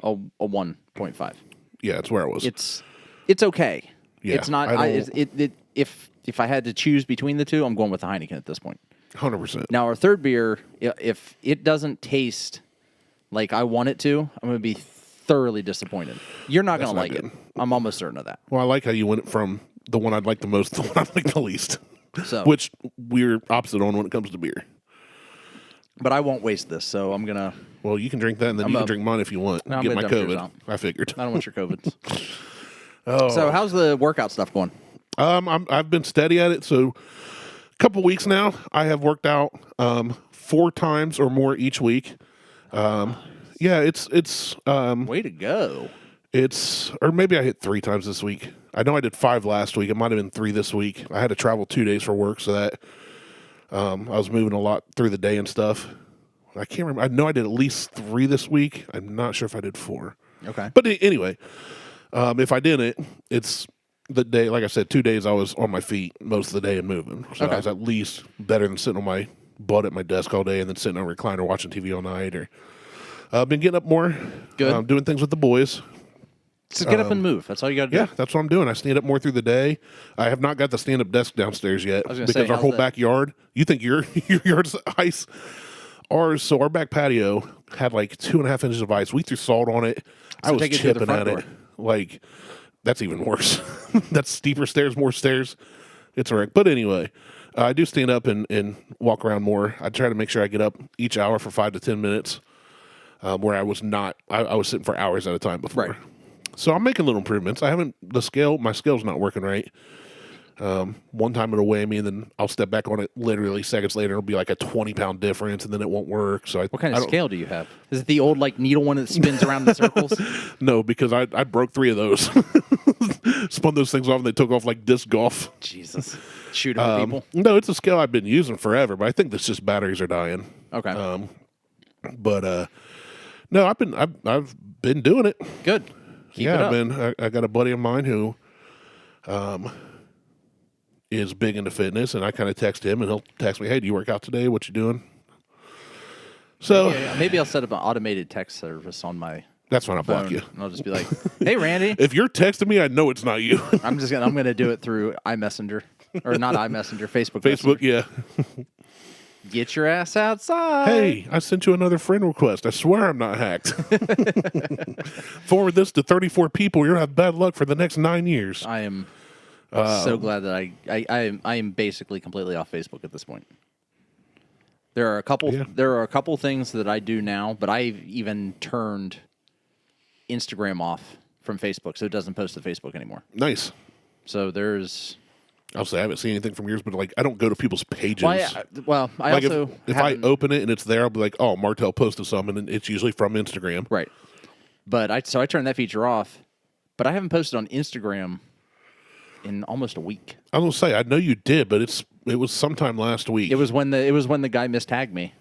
a 1.5. Yeah, that's where I was. It's okay. Yeah, It's not. I don't- If I had to choose between the two, I'm going with the Heineken at this point. 100%. Now, our third beer, if it doesn't taste like I want it to, I'm going to be thoroughly disappointed. You're not going to not like it. good. I'm almost certain of that. Well, I like how you went from the one I'd like the most to the one I'd like the least. So, Which we're opposite on when it comes to beer. but I won't waste this, so I'm going to. Well, you can drink that, and then you can drink mine if you want. No, I'm Get gonna my dump yours COVID. out. I figured. I don't want your COVID. Oh. So, how's the workout stuff going? I've been steady at it. So, a couple weeks now, I have worked out 4 times or more each week. Yeah, it's Way to go. or maybe I hit 3 times this week. I know I did 5 last week. It might have been 3 this week. I had to travel 2 days for work, so that I was moving a lot through the day and stuff. I can't remember. I know I did at least 3 this week. I'm not sure if I did 4. Okay. But anyway, if I didn't, it's the day. Like I said, 2 days I was on my feet most of the day and moving. So Okay. I was at least better than sitting on my butt at my desk all day and then sitting on a recliner watching TV all night. Or I've been getting up more, Good. doing things with the boys. So get up and move. That's all you got to do. Yeah, that's what I'm doing. I stand up more through the day. I have not got the stand-up desk downstairs yet was gonna because say, our how's whole that? backyard. You think your yard's ice? So our back patio had like 2.5 inches of ice. We threw salt on it. I was take it through the chipping front at door. it. Like that's even worse. That's steeper stairs, more stairs. It's a wreck. But anyway, I do stand up and walk around more. I try to make sure I get up each hour for 5 to 10 minutes. Where I was not, I was sitting for hours at a time before. Right. So I'm making little improvements. My scale's not working right. One time it'll weigh me, and then I'll step back on it literally seconds later. It'll be like a 20-pound difference, and then it won't work. So What kind I of don't- scale do you have? Is it the old like needle one that spins around in circles? No, because I broke 3 of those. Spun those things off, and they took off like disc golf. Jesus. Shooting at people. No, it's a scale I've been using forever, but I think that's just batteries are dying. Okay. But no, I've been doing it. Good. Keep it Yeah, up. man. I got a buddy of mine who is big into fitness, and I kind of text him, and he'll text me, "Hey, do you work out today? What you doing?" So Yeah, maybe I'll set up an automated text service on my that's when I block phone, you. and I'll just be like, "Hey, Randy." If you're texting me, I know it's not you. I'm gonna do it through iMessenger or not iMessenger, Facebook. Facebook, Messenger. yeah. Get your ass outside. Hey, I sent you another friend request. I swear I'm not hacked. Forward this to 34 people. You're gonna have bad luck for the next 9 years. I am so glad that I am basically completely off Facebook at this point. There are a couple. Yeah. There are a couple things that I do now, but I've even turned Instagram off from Facebook, so it doesn't post to Facebook anymore. Nice. So there's. I'll say I haven't seen anything from yours, but like I don't go to people's pages. Well, I Like also if I haven't- open it and it's there, I'll be like, "Oh, Martelle posted something," and it's usually from Instagram. right, but I turned that feature off, but I haven't posted on Instagram in almost a week. I was gonna say I know you did, but it was sometime last week. It was when the guy mistagged me.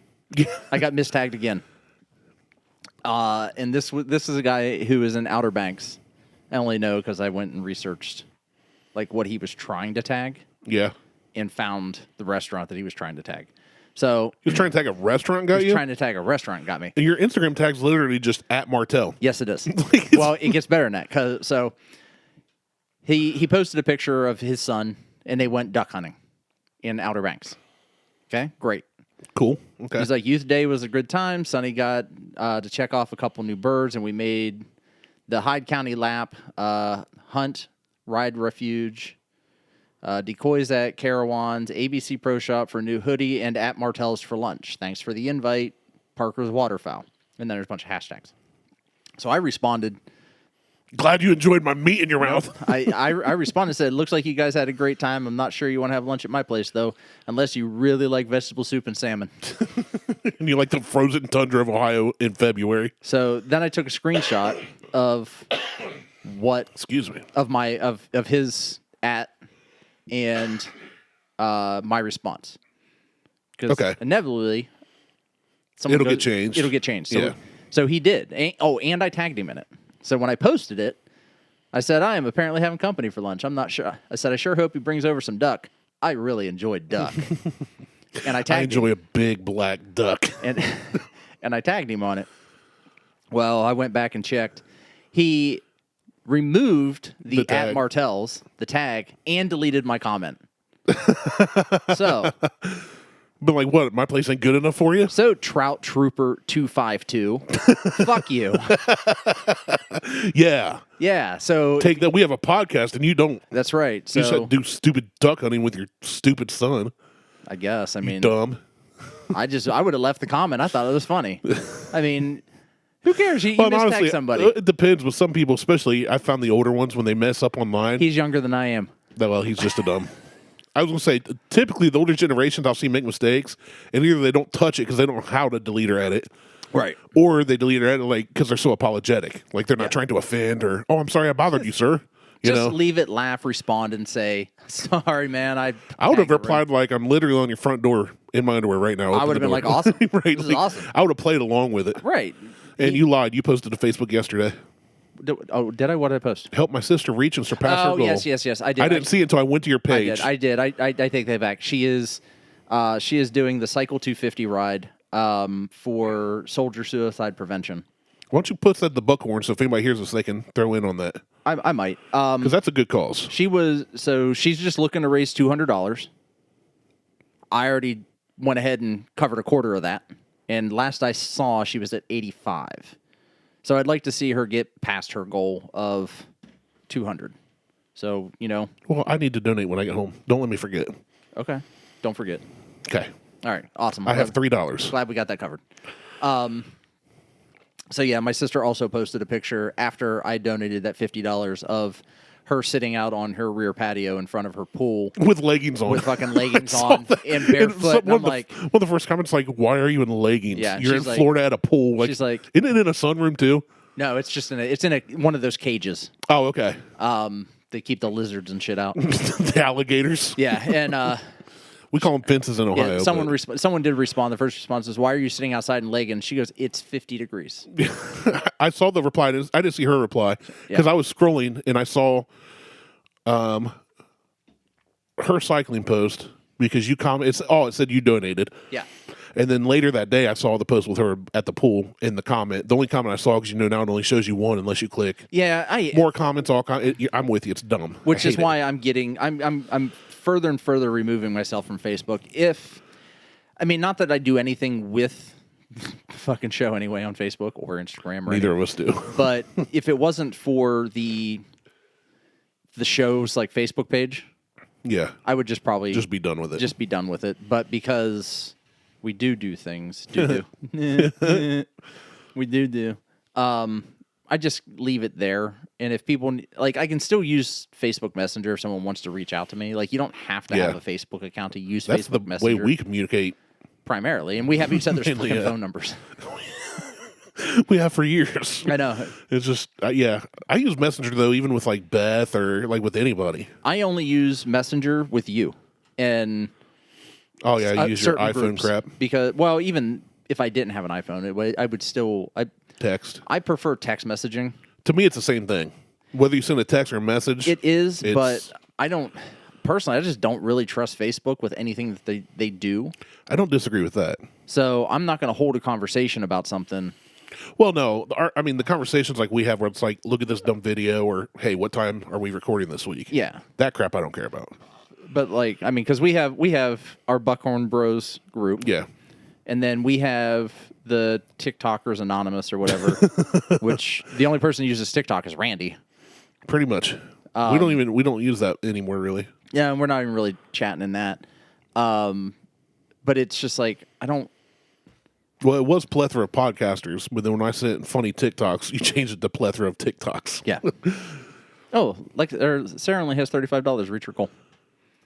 I got mistagged again. And this is a guy who is in Outer Banks. I only know because I went and researched like what he was trying to tag yeah. and found the restaurant that he was trying to tag. So He was trying to tag a restaurant, got he was you? trying to tag a restaurant, and got me. And your Instagram tag's literally just at Martelle. Yes, it is. Well, it gets better than that. So he posted a picture of his son, and they went duck hunting in Outer Banks. Okay, great. Cool. Okay. He's like, youth day was a good time. Sonny got to check off a couple new birds, and we made the Hyde County lap Hunt, Ride Refuge, Decoys at Carawan's, ABC Pro Shop for a new hoodie, and at Martelle's for lunch. Thanks for the invite, Parker's Waterfowl. And then there's a bunch of hashtags. So I responded. Glad you enjoyed my meat in your mouth. I responded and said, looks like you guys had a great time. I'm not sure you want to have lunch at my place, though, unless you really like vegetable soup and salmon. And you like the frozen tundra of Ohio in February. So then I took a screenshot of what... Excuse me. Of his at and my response. Because inevitably... It'll get changed. It'll get changed. Yeah. So he did. And I tagged him in it. So when I posted it, I said, I am apparently having company for lunch. I'm not sure. I said, I sure hope he brings over some duck. I really enjoyed duck. And I enjoy a big black duck. And I tagged him on it. Well, I went back and checked. He removed the at Martelle's, the tag, and deleted my comment. So... But like, what? My place ain't good enough for you? So, Trout Trooper 252, fuck you. Yeah. Yeah, so... Take that. We have a podcast, and you don't. That's right. So, you said do stupid duck hunting with your stupid son. I guess. I mean... Dumb. I would have left the comment. I thought it was funny. I mean, who cares? You honestly, mistag somebody. It depends with some people, especially I found the older ones when they mess up online. He's younger than I am. Well, he's just a dumb... I was going to say, typically the older generations I'll see make mistakes, and either they don't touch it because they don't know how to delete or edit. Right. Or they delete or edit like because they're so apologetic. Like they're not trying to offend or, oh, I'm sorry I bothered you, sir. Just leave it, laugh, respond, and say, sorry, man. I would have replied like, I'm literally on your front door in my underwear right now. I would have been like, awesome. Right? This is awesome. I would have played along with it. Right. And you lied. You posted to Facebook yesterday. Did I? What did I post? Help my sister reach and surpass her goal. Yes. I did. I didn't see it until I went to your page. I did. I take that back. She is doing the Cycle 250 ride for soldier suicide prevention. Why don't you put that in the Buckhorn so if anybody hears us, they can throw in on that? I might. Because that's a good cause. She's just looking to raise $200. I already went ahead and covered a quarter of that. And last I saw, she was at 85. So I'd like to see her get past her goal of 200. So, Well, I need to donate when I get home. Don't let me forget. Okay. Don't forget. Okay. All right. Awesome. I have $3. Glad we got that covered. So, yeah, my sister also posted a picture after I donated that $50 of her sitting out on her rear patio in front of her pool. With leggings on. With fucking leggings on and barefoot. And I'm like... One of the first comments like, why are you in leggings? Yeah, You're in Florida at a pool. Like, she's like... Isn't it in a sunroom too? No, it's just in one of those cages. Oh, okay. They keep the lizards and shit out. The alligators. Yeah, and... we call them fences in Ohio. Yeah, someone did respond. The first response was, why are you sitting outside in leggings? She goes, it's 50 degrees. I saw the reply. I didn't see her reply because I was scrolling and I saw her cycling post because you comment. It said you donated. Yeah. And then later that day, I saw the post with her at the pool in the comment. The only comment I saw, because now it only shows you one unless you click. Yeah, more comments. I'm with you. It's dumb. Which is why I'm further and further removing myself from Facebook. Not that I do anything with the fucking show anyway on Facebook or Instagram. Neither of us do. But if it wasn't for the show's like Facebook page, yeah, I would just probably be done with it. Just be done with it. But because we do things, we do. I just leave it there. And if people I can still use Facebook Messenger if someone wants to reach out to me. Like, you don't have to have a Facebook account to use Facebook Messenger. That's the way we communicate primarily, and we have each other's fucking phone numbers. We have for years. I know. It's just I use Messenger though, even with like Beth or like with anybody. I only use Messenger with you, and you use your iPhone groups, crap because even if I didn't have an iPhone, I would still text. I prefer text messaging. To me, it's the same thing. Whether you send a text or a message, it is. But I don't personally. I just don't really trust Facebook with anything that they do. I don't disagree with that. So I'm not going to hold a conversation about something. Well, no. The conversations like we have where it's like, look at this dumb video, or hey, what time are we recording this week? Yeah, that crap I don't care about. But because we have our Buckhorn Bros group. Yeah. And then we have the TikTokers Anonymous or whatever, which the only person who uses TikTok is Randy. Pretty much. We don't use that anymore, really. Yeah, and we're not even really chatting in that. But it's just like, I don't. Well, it was plethora of podcasters, but then when I sent funny TikToks, you changed it to plethora of TikToks. Yeah. Oh, Sarah only has $35. Reach her goal.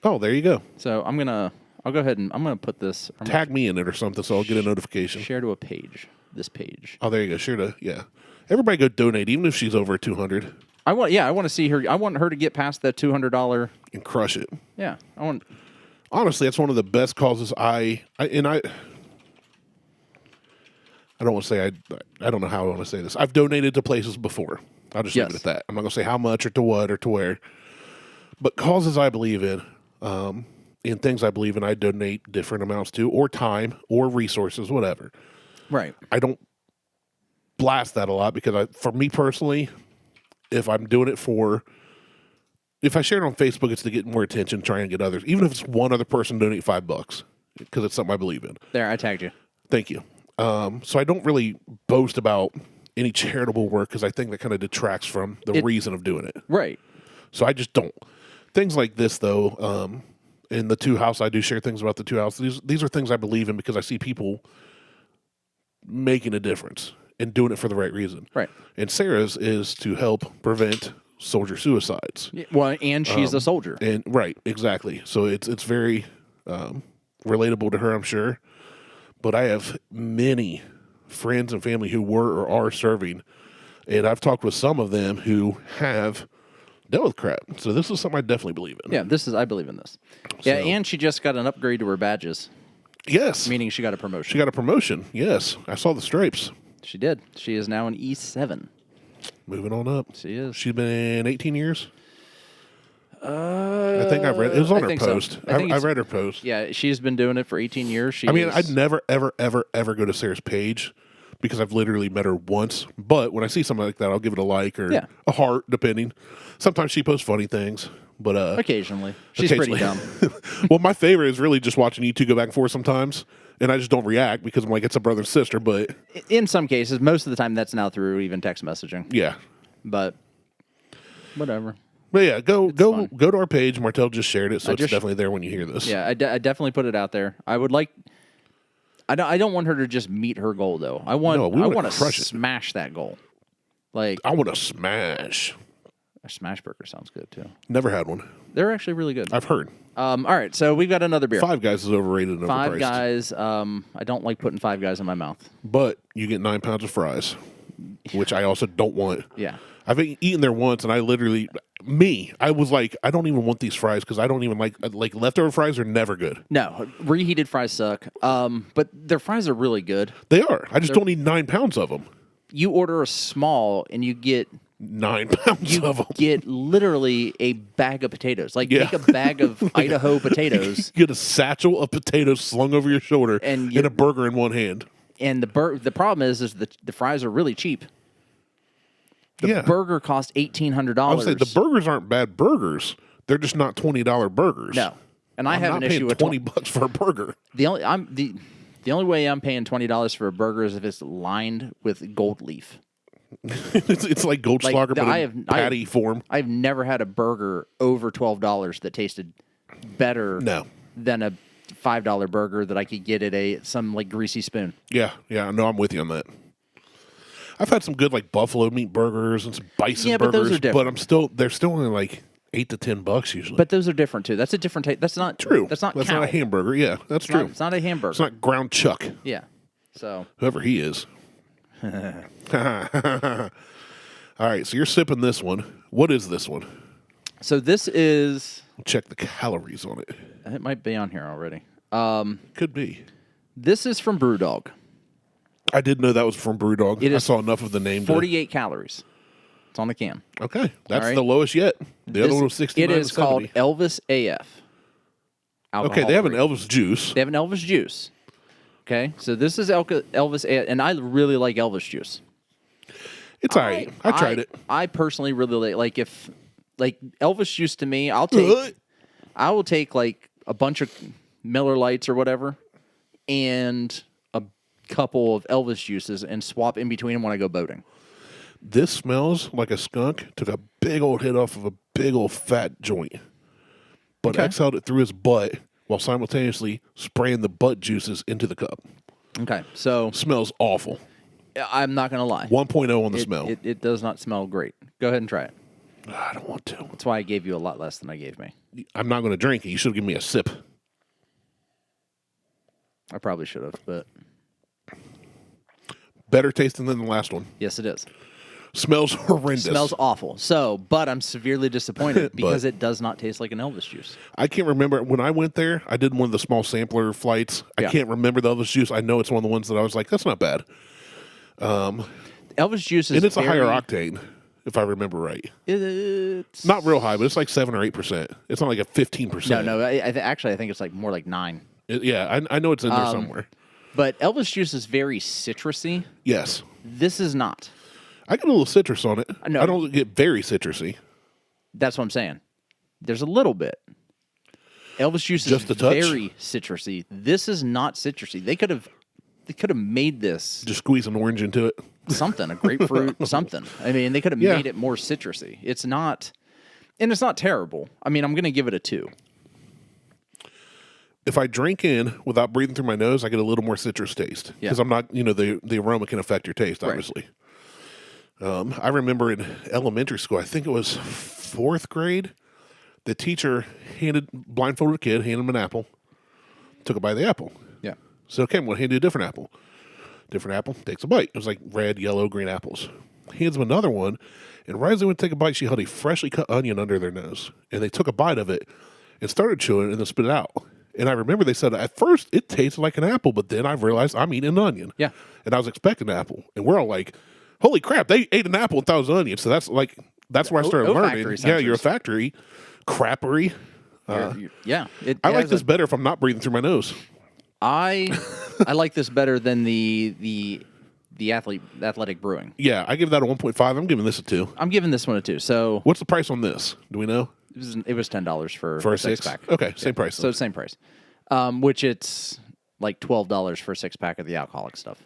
Oh, there you go. So I'll go ahead and I'm gonna put this. Tag me in it or something, so I'll get a notification. Share to a page. This page. Oh, there you go. Share to Everybody go donate, even if she's over 200. I want to see her. I want her to get past that $200 and crush it. Yeah, I want. Honestly, that's one of the best causes. I don't want to say I don't know how I want to say this. I've donated to places before. I'll just leave it at that. I'm not going to say how much or to what or to where. But causes I believe in things I believe in, I donate different amounts to, or time, or resources, whatever. Right. I don't blast that a lot because for me personally, if I'm doing it if I share it on Facebook, it's to get more attention, try and get others. Even if it's one other person, donate $5 because it's something I believe in. There, I tagged you. Thank you. So I don't really boast about any charitable work because I think that kind of detracts from the reason of doing it. Right. So I just don't. Things like this, though, in the Two House, I do share things about the Two House. These are things I believe in because I see people making a difference and doing it for the right reason. Right. And Sarah's is to help prevent soldier suicides. Yeah, well, and she's a soldier. And right, exactly. So it's very relatable to her, I'm sure. But I have many friends and family who were or are serving, and I've talked with some of them who have dealt with crap. So this is something I definitely believe in. Yeah, I believe in this. Yeah, and she just got an upgrade to her badges. Yes. Meaning she got a promotion. She got a promotion, yes. I saw the stripes. She did. She is now an E7. Moving on up. She is. She's been 18 years? I think I've read it. It was on her post. So. I read her post. Yeah, she's been doing it for 18 years. I'd never, ever, ever, ever go to Sarah's page because I've literally met her once. But when I see something like that, I'll give it a like or a heart, depending. Sometimes she posts funny things, but occasionally. She's pretty dumb. Well, my favorite is really just watching you two go back and forth sometimes. And I just don't react because I'm like, it's a brother and sister, but... In some cases, most of the time, that's now through even text messaging. Yeah. But, whatever. But yeah, go to our page. Martelle just shared it, so it's definitely there when you hear this. Yeah, I definitely put it out there. I would like... I don't want her to just meet her goal, though. I want to smash that goal. Like I want to smash. A smash burger sounds good, too. Never had one. They're actually really good. I've heard. All right, so we've got another beer. Five Guys is overrated and overpriced. Five Guys, I don't like putting Five Guys in my mouth. But you get 9 pounds of fries, which I also don't want. Yeah. I've eaten there once, and I was like, I don't even want these fries because I don't even like leftover fries are never good. No, reheated fries suck. But their fries are really good. They are. I just don't need 9 pounds of them. You order a small, and you get 9 pounds of them. Get literally a bag of potatoes. Like take a bag of Idaho potatoes. You get a satchel of potatoes slung over your shoulder and a burger in one hand. And the problem is the fries are really cheap. The burger cost $1,800. I would say the burgers aren't bad burgers. They're just not $20 burgers. No, and I have an issue with $20 for a burger. The only way I'm paying $20 for a burger is if it's lined with gold leaf. it's like Goldschlager, but in patty form. I've never had a burger over $12 that tasted better than a $5 burger that I could get at some like Greasy Spoon. Yeah, no, I'm with you on that. I've had some good like buffalo meat burgers and some bison burgers, but those are different. But they're still only like $8 to $10 usually. But those are different too. That's a different taste. That's not true. That's not a hamburger. Yeah, that's true. It's not a hamburger. It's not ground chuck. Yeah. So whoever he is. All right, so you're sipping this one. What is this one? So this is. Check the calories on it. It might be on here already. Could be. This is from BrewDog. I did know that was from BrewDog. I saw enough of the name. 48 calories. It's on the can. Okay, that's the lowest yet. The other one was 69. It is called Elvis AF. Okay, they have an Elvis juice. They have an Elvis juice. Okay, so this is Elvis AF, and I really like Elvis juice. It's all right. I tried it. I personally really like Elvis juice to me. I will take like a bunch of Miller Lights or whatever, and a couple of Elvis juices and swap in between them when I go boating. This smells like a skunk took a big old hit off of a big old fat joint, but exhaled it through his butt while simultaneously spraying the butt juices into the cup. Okay, so Smells awful. I'm not going to lie. 1.0 on the smell. It does not smell great. Go ahead and try it. I don't want to. That's why I gave you a lot less than I gave me. I'm not going to drink it. You should have given me a sip. I probably should have, but Better tasting than the last one. yes, it is. Smells horrendous. Smells awful. So, but I'm severely disappointed because it does not taste like an Elvis juice. I can't remember. When I went there, I did one of the small sampler flights. I can't remember the Elvis juice. I know it's one of the ones that I was like, that's not bad. Elvis juice is And it's a higher octane, if I remember right. It's Not real high, but it's like 7 or 8%. It's not like a 15%. No. Actually, I think it's like more like 9. I know it's in there somewhere. But Elvis juice is very citrusy. Yes. This is not. I get a little citrus on it. No. I don't get very citrusy. That's what I'm saying. There's a little bit. Elvis juice Just is a touch? very citrusy. This is not citrusy. They could have made this Just squeeze an orange into it. something, a grapefruit, something. I mean, they could have made it more citrusy. It's not, and it's not terrible. I mean, I'm going to give it a 2. If I drink in without breathing through my nose, I get a little more citrus taste. Yeah. Because I'm not, the aroma can affect your taste, obviously. I remember in elementary school, I think it was 4th grade, the teacher blindfolded a kid, handed him an apple, took a bite of the apple. Yeah. So, okay, I'm going to hand you a different apple. Different apple, takes a bite. It was like red, yellow, green apples. Hands him another one, and right as they went to take a bite, she held a freshly cut onion under their nose. And they took a bite of it and started chewing and then spit it out. And I remember they said, at first, it tasted like an apple, but then I realized I'm eating an onion. Yeah. And I was expecting an apple. And we're all like, holy crap, they ate an apple and thought it was an onion. So that's where I started learning. Yeah, you're a factory crappery. Yeah. I like this better if I'm not breathing through my nose. I like this better than the Athletic Brewing. Yeah, I give that a 1.5. I'm giving this a 2. I'm giving this one a 2. So What's the price on this? Do we know? it was $10 for For a six 6 pack. Okay, same price. So same price. Which it's like $12 for a 6-pack of the alcoholic stuff.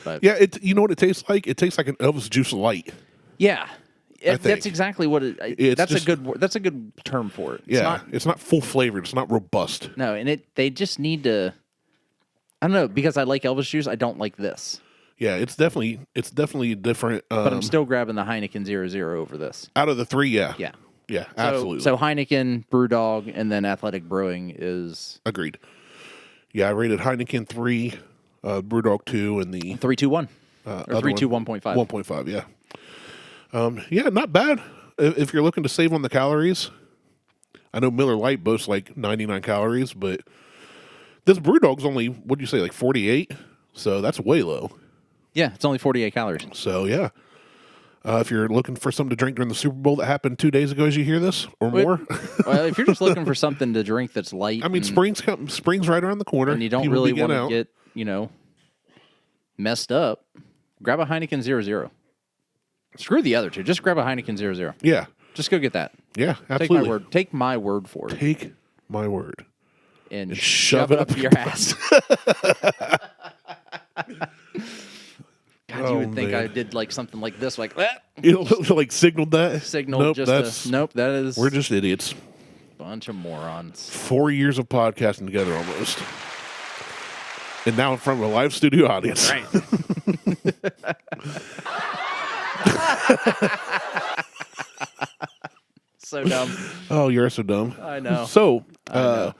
But yeah, you know what it tastes like? It tastes like an Elvis Juice Light. yeah. think. That's exactly what It's that's just- a good term for it. It's not full flavored. It's not robust. No, and they just need to. I don't know, because I like Elvis juice. I don't like this, Yeah, it's definitely different. but I'm still grabbing the Heineken 0.0 over this. Out of the 3, yeah, Yeah, absolutely. So Heineken, BrewDog, and then Athletic Brewing is Agreed. Yeah, I rated Heineken 3, BrewDog 2, and the 3.21 or other 3.2 one, 1.5. 1.5. Yeah, yeah, not bad. If you're looking to save on the calories, I know Miller Lite boasts like 99 calories, but this BrewDog's only, what'd you say, like 48? So that's way low. Yeah, it's only 48 calories. So yeah, if you're looking for something to drink during the Super Bowl that happened 2 days ago, as you hear this or more, Well, if you're just looking for something to drink that's light, I mean, spring's right around the corner, and you don't People really be want getting to out. get messed up, grab a Heineken 0.0. Screw the other two. Just grab a Heineken 0.0. Yeah, Just go get that. yeah, absolutely. Take my word for it. Take my word. And shove it up up your ass. God, you would think man. I did like something like this, like that. You like signaled that? Signal Nope, nope, that is we're just idiots. a bunch of morons. 4 years of podcasting together almost. And now in front of a live studio audience. Right. So dumb. Oh, you're so dumb. I know. So, I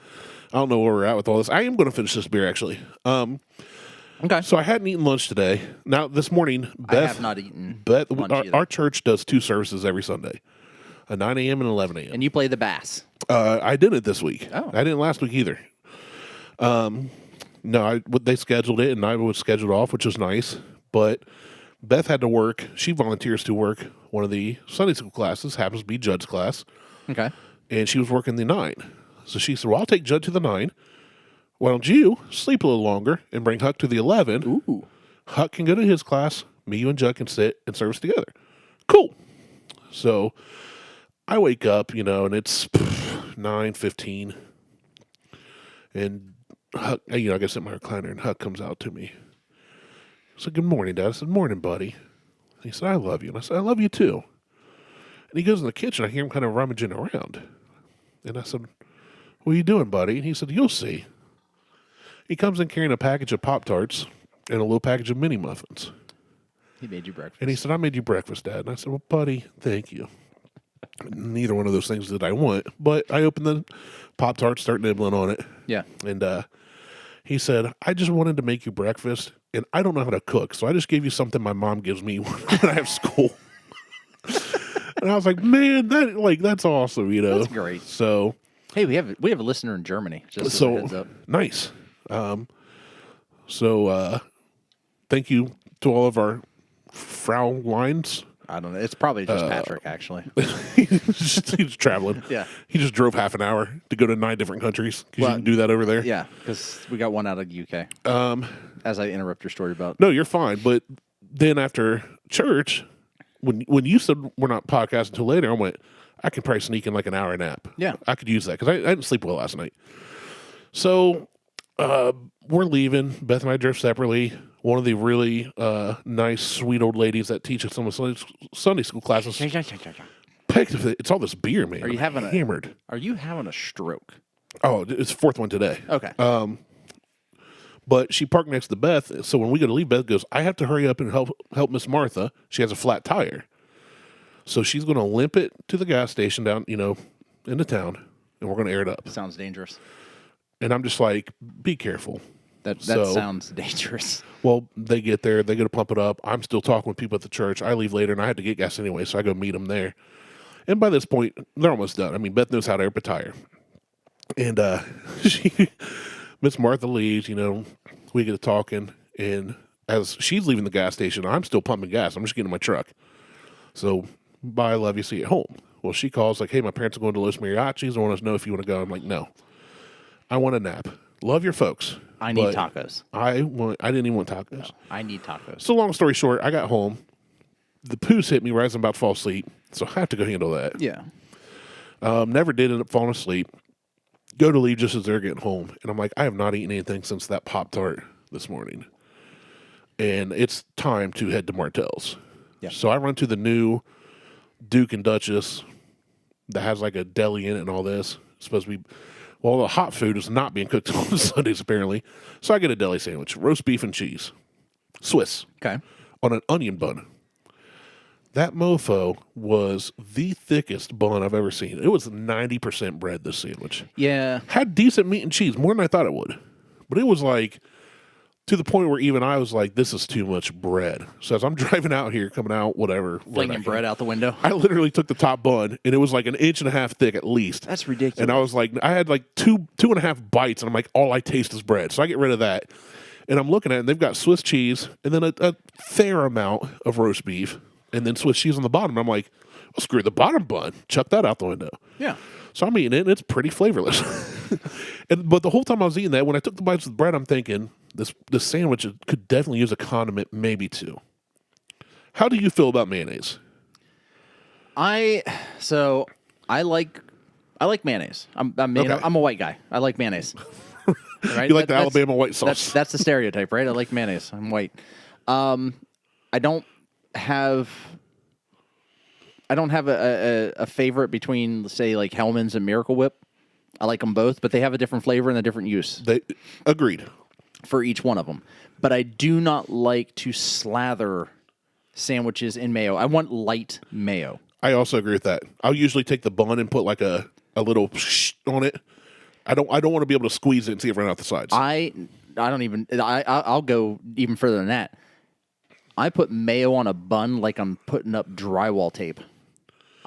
don't know where we're at with all this. I am going to finish this beer, actually. Okay. So I hadn't eaten lunch today. Now, this morning, Beth... I have not eaten Beth, lunch either. our church does 2 services every Sunday. A 9 a.m. and 11 a.m. And you play the bass. I did it this week. Oh. I didn't last week either. No, they scheduled it, and I was scheduled off, which was nice. But Beth had to work. She volunteers to work one of the Sunday school classes, happens to be Judd's class, Okay. and she was working the 9. So she said, well, I'll take Judd to the 9. Why don't you sleep a little longer and bring Huck to the 11? Ooh. Huck can go to his class. Me, you, and Judd can sit and service together. Cool. So I wake up, and it's 9:15, and Huck, I get sit in my recliner, and Huck comes out to me. I said, good morning, Dad. I said, morning, buddy. He said, I love you. And I said, I love you too. And he goes in the kitchen. I hear him kind of rummaging around. And I said, what are you doing, buddy? And he said, you'll see. He comes in carrying a package of Pop-Tarts and a little package of mini muffins. He made you breakfast. And he said, I made you breakfast, Dad. And I said, well, buddy, thank you. Neither one of those things did I want. But I opened the Pop-Tart, start nibbling on it. Yeah. And he said, I just wanted to make you breakfast, and I don't know how to cook, so I just gave you something my mom gives me when I have school. And I was like, man, that's awesome, you know. That's great. So hey, we have a listener in Germany. Just as a heads up. Nice. Thank you to all of our Fraulines. I don't know. It's probably just Patrick, actually. He's traveling. Yeah. He just drove half an hour to go to 9 different countries because you can do that over there. Yeah, because we got one out of the UK. As I interrupt your story about. No, you're fine. But then after church, when you said we're not podcasting until later, I went, I can probably sneak in like an hour nap. Yeah. I could use that because I didn't sleep well last night. So we're leaving. Beth and I drove separately. One of the really nice, sweet old ladies that teach us some of Sunday school classes. It's all this beer, man. Are you having hammered? Are you having a stroke? Oh, it's the 4th one today. Okay. But she parked next to Beth, so when we go to leave, Beth goes, I have to hurry up and help Miss Martha. She has a flat tire. So she's going to limp it to the gas station down, into town, and we're going to air it up. Sounds dangerous. And I'm just like, be careful. That sounds dangerous. Well, they get there, they go to pump it up. I'm still talking with people at the church. I leave later, and I had to get gas anyway, so I go meet them there. And by this point, they're almost done. I mean, Beth knows how to air up a tire. And Miss Martha leaves, we get to talking, and as she's leaving the gas station, I'm still pumping gas. I'm just getting in my truck. So, bye, love you, see you at home. Well, she calls like, hey, my parents are going to Los Mariachis. I want to know if you want to go. I'm like, no. I want a nap. Love your folks. I need tacos. I didn't even want tacos. No, I need tacos. So long story short, I got home. The poos hit me right as I'm about to fall asleep, so I have to go handle that. Yeah. Never did end up falling asleep. Go to leave just as they're getting home, and I'm like, I have not eaten anything since that Pop-Tart this morning, and it's time to head to Martelle's. Yeah. So I run to the new Duke and Duchess that has like a deli in it and all this. It's supposed to be. Well, the hot food is not being cooked on Sundays, apparently. So I get a deli sandwich, roast beef and cheese, Swiss, Okay. on an onion bun. That mofo was the thickest bun I've ever seen. It was 90% bread, this sandwich. Yeah. Had decent meat and cheese, more than I thought it would. But it was like, to the point where even I was like, this is too much bread. So as I'm driving out here, coming out, whatever. Flinging bread out the window. I literally took the top bun, and it was like 1.5 inches thick at least. That's ridiculous. And I was like, I had like two and a half bites, and I'm like, all I taste is bread. So I get rid of that. And I'm looking at it, and they've got Swiss cheese, and then a fair amount of roast beef, and then Swiss cheese on the bottom. I'm like, well, screw the bottom bun. Chuck that out the window. Yeah. So I'm eating it, and it's pretty flavorless. But the whole time I was eating that, when I took the bites with bread, I'm thinking, this sandwich could definitely use a condiment, maybe two. How do you feel about mayonnaise? I like mayonnaise. I'm a white guy. I like mayonnaise. Right? You like the Alabama white sauce. That's the stereotype, right? I like mayonnaise. I'm white. I don't have a favorite between, say, like Hellman's and Miracle Whip. I like them both, but they have a different flavor and a different use. Agreed. For each one of them. But I do not like to slather sandwiches in mayo. I want light mayo. I also agree with that. I'll usually take the bun and put like a little on it. I don't want to be able to squeeze it and see it run out the sides. I'll go even further than that. I put mayo on a bun like I'm putting up drywall tape.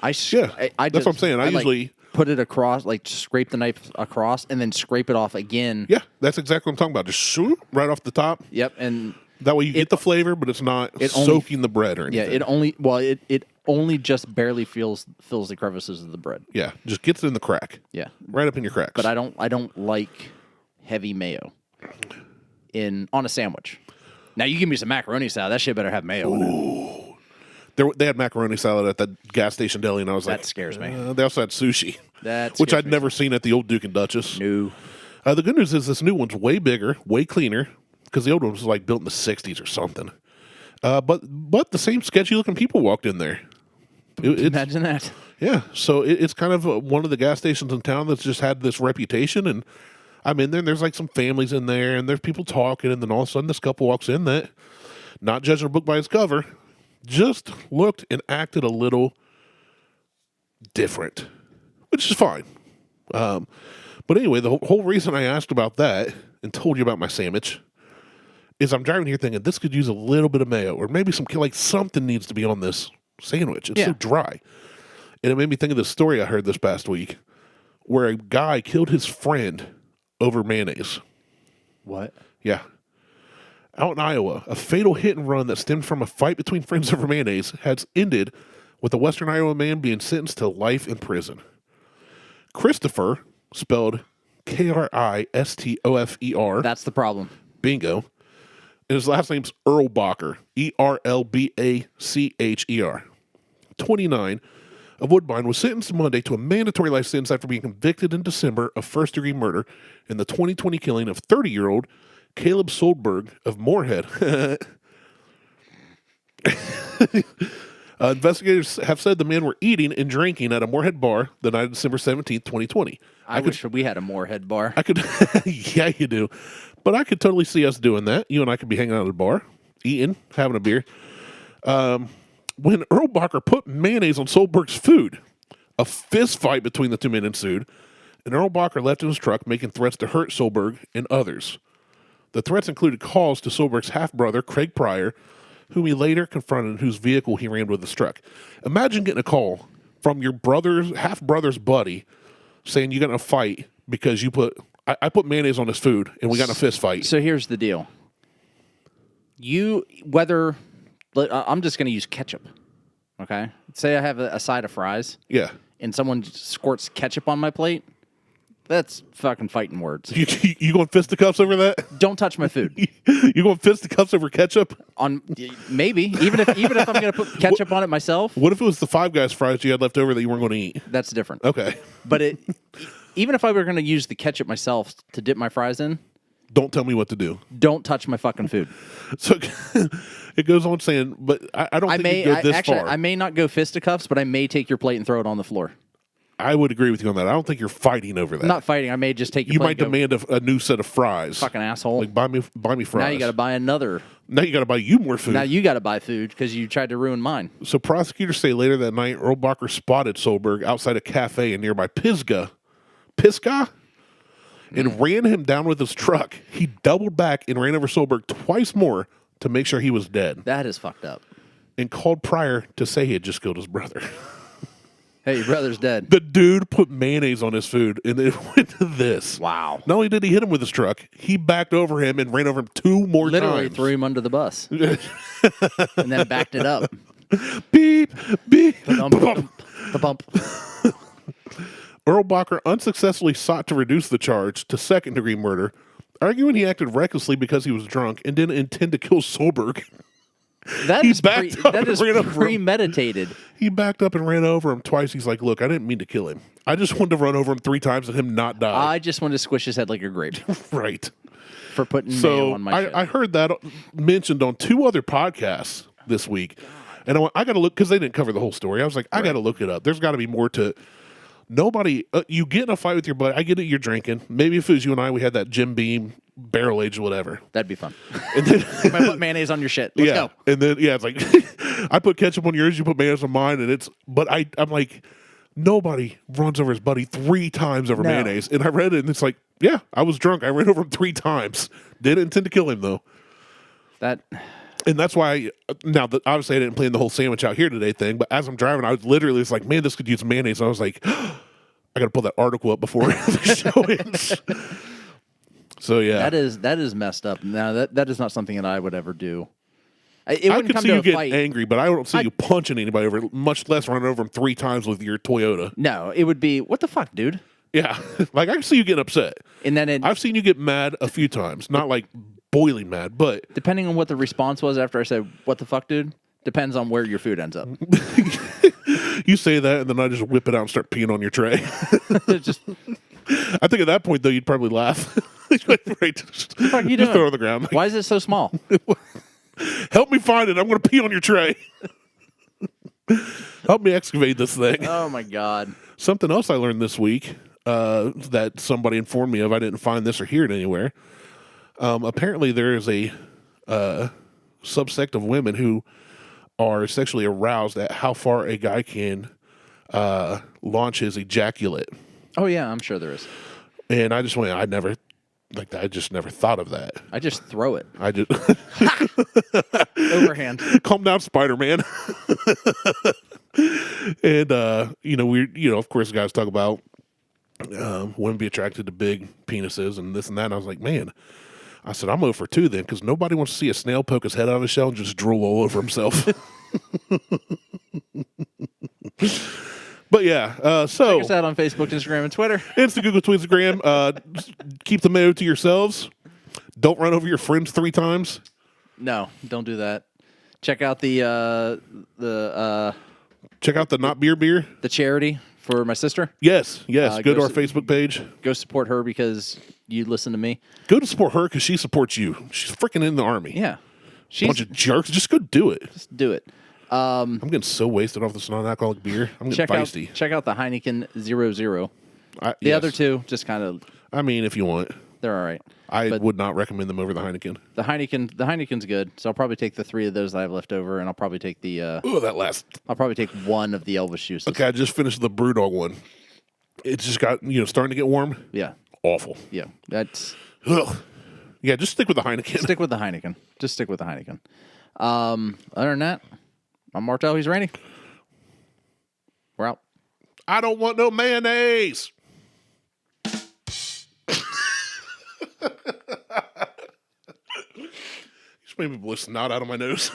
That's what I'm saying. I usually put it across, like scrape the knife across, and then scrape it off again. Yeah, that's exactly what I'm talking about. Just shoot right off the top. Yep, and that way you get the flavor, but it's not soaking the bread or anything. Yeah, it only just barely fills the crevices of the bread. Yeah, just gets it in the crack. Yeah, right up in your cracks. But I don't like heavy mayo on a sandwich. Now you give me some macaroni salad, that shit better have mayo in it. They had macaroni salad at the gas station deli, and I was like, that scares me. They also had sushi, which I'd never seen at the old Duke and Duchess. No. The good news is this new one's way bigger, way cleaner. because the old one was like built in the 60s or something. But the same sketchy looking people walked in there. Imagine that. Yeah, so it's kind of one of the gas stations in town that's just had this reputation, and I'm in there, and there's like some families in there, and there's people talking, and then all of a sudden this couple walks in that, not judging a book by its cover, just looked and acted a little different, which is fine. But anyway, the whole reason I asked about that and told you about my sandwich is I'm driving here thinking this could use a little bit of mayo, or maybe something needs to be on this sandwich. It's so dry. And it made me think of this story I heard this past week where a guy killed his friend over mayonnaise. What? Yeah. Out in Iowa, a fatal hit and run that stemmed from a fight between friends over mayonnaise has ended with a Western Iowa man being sentenced to life in prison. Christopher, spelled Kristofer. That's the problem. Bingo. And his last name's Erlbacher. Erlbacher. 29, of Woodbine, was sentenced Monday to a mandatory life sentence after being convicted in December of first-degree murder in the 2020 killing of 30-year-old Caleb Soldberg of Moorhead. Investigators have said the men were eating and drinking at a Moorhead bar the night of December 17th, 2020. I wish we had a Moorhead bar. I could, yeah, you do. But I could totally see us doing that. You and I could be hanging out at a bar, eating, having a beer. When Erlbacher put mayonnaise on Soldberg's food, a fist fight between the two men ensued, and Erlbacher left in his truck making threats to hurt Soldberg and others. The threats included calls to Soldberg's half-brother, Craig Pryor, whom he later confronted and whose vehicle he rammed with his truck. Imagine getting a call from your half-brother's buddy saying you got in a fight because I put mayonnaise on his food and we got in a fist fight. So here's the deal. I'm just going to use ketchup, okay? Say I have a side of fries. Yeah. And someone squirts ketchup on my plate. That's fucking fighting words. You going fisticuffs over that? Don't touch my food. You going fisticuffs over ketchup? Maybe. Even if I'm going to put ketchup on it myself. What if it was the Five Guys fries you had left over that you weren't going to eat? That's different. Okay. But even if I were going to use the ketchup myself to dip my fries in, don't tell me what to do. Don't touch my fucking food. So it goes on saying, but I don't think you go this far. I may not go fisticuffs, but I may take your plate and throw it on the floor. I would agree with you on that. I don't think you're fighting over that. I'm not fighting. I may just take your You plate. might demand a new set of fries. Fucking asshole. Like, buy me fries. Now you got to buy another. Now you got to buy you more food. Now you got to buy food because you tried to ruin mine. So prosecutors say later that night, Erlbacher spotted Soldberg outside a cafe in nearby Pisgah, and ran him down with his truck. He doubled back and ran over Soldberg twice more to make sure he was dead. That is fucked up. And called Pryor to say he had just killed his brother. Hey, your brother's dead. The dude put mayonnaise on his food, and it went to this. Wow. Not only did he hit him with his truck, he backed over him and ran over him two more Literally times. threw him under the bus. And then backed it up. Beep, beep. The bump. Erlbacher unsuccessfully sought to reduce the charge to second-degree murder, arguing he acted recklessly because he was drunk and didn't intend to kill Soldberg. That is ran over premeditated. He backed up and ran over him twice. He's like, look, I didn't mean to kill him. I just wanted to run over him 3 times and him not die. I just wanted to squish his head like a grape. Right. For putting mayo on my shit. I heard that mentioned on 2 other podcasts this week. And I got to look, because they didn't cover the whole story. I was like, I got to look it up. There's got to be more to nobody, you get in a fight with your buddy. I get it, you're drinking. Maybe if it was you and I, we had that Jim Beam barrel aged whatever. That'd be fun. And then I put mayonnaise on your shit. Let's go. And then it's like I put ketchup on yours, you put mayonnaise on mine, and I'm like, nobody runs over his buddy 3 times over mayonnaise. And I read it, and it's like, yeah, I was drunk. I ran over him 3 times. Didn't intend to kill him though. And that's why obviously I didn't plan the whole sandwich out here today thing, but as I'm driving, I was literally like, man, this could use mayonnaise. And I was like, I got to pull that article up before the show ends. So yeah, that is messed up. Now that is not something that I would ever do. I could see you getting angry, but I don't see you punching anybody over, much less running over them 3 times with your Toyota. No, it would be, what the fuck, dude? Yeah, like I can see you getting upset. And then I've seen you get mad a few times, not like boiling mad, but depending on what the response was after I said, "What the fuck, dude?" Depends on where your food ends up. You say that, and then I just whip it out and start peeing on your tray. I think at that point, though, you'd probably laugh. Right. What the fuck are you Just doing? throw it on the ground. Why is it so small? Help me find it. I'm going to pee on your tray. Help me excavate this thing. Oh my god. Something else I learned this week that somebody informed me of. I didn't find this or hear it anywhere. Apparently, there is a subsect of women who are sexually aroused at how far a guy can launch his ejaculate. Oh yeah, I'm sure there is. And I just went, I just never thought of that. I just throw it. I just Overhand. calm down, Spider-Man. And of course, guys talk about women be attracted to big penises and this and that. And I was like, man, I said I'm 0 for 2 then, because nobody wants to see a snail poke his head out of his shell and just drool all over himself. But yeah, so Check us out on Facebook, Instagram, and Twitter. Insta, Google, Tweetstagram. Keep the mayo to yourselves. Don't run over your friends 3 times. No, don't do that. Check out the Check out the Not Beer. the charity for my sister. Yes. Go go to our s- Facebook page. Go support her because you listen to me. Go to support her because she supports you. She's freaking in the army. Yeah, Bunch of jerks. Just go do it. just do it. I'm getting so wasted off this non-alcoholic beer. I'm getting feisty. Check out the Heineken 0.0. The Yes. other two just kind of I mean, if you want. they're all right. I But- would not recommend them over the Heineken. The Heineken's good, so I'll probably take the 3 of those that I have left over, and I'll probably take That last. I'll probably take 1 of the Elvis juices. Okay, I just finished the BrewDog one. It's just got, starting to get warm. Yeah, Awful. yeah. That's Ugh. Yeah, just stick with the Heineken. stick with the Heineken. Just stick with the Heineken. Other than that, I'm Martelle. He's Randy. We're out. I don't want no mayonnaise. Just made me blow snot out of my nose.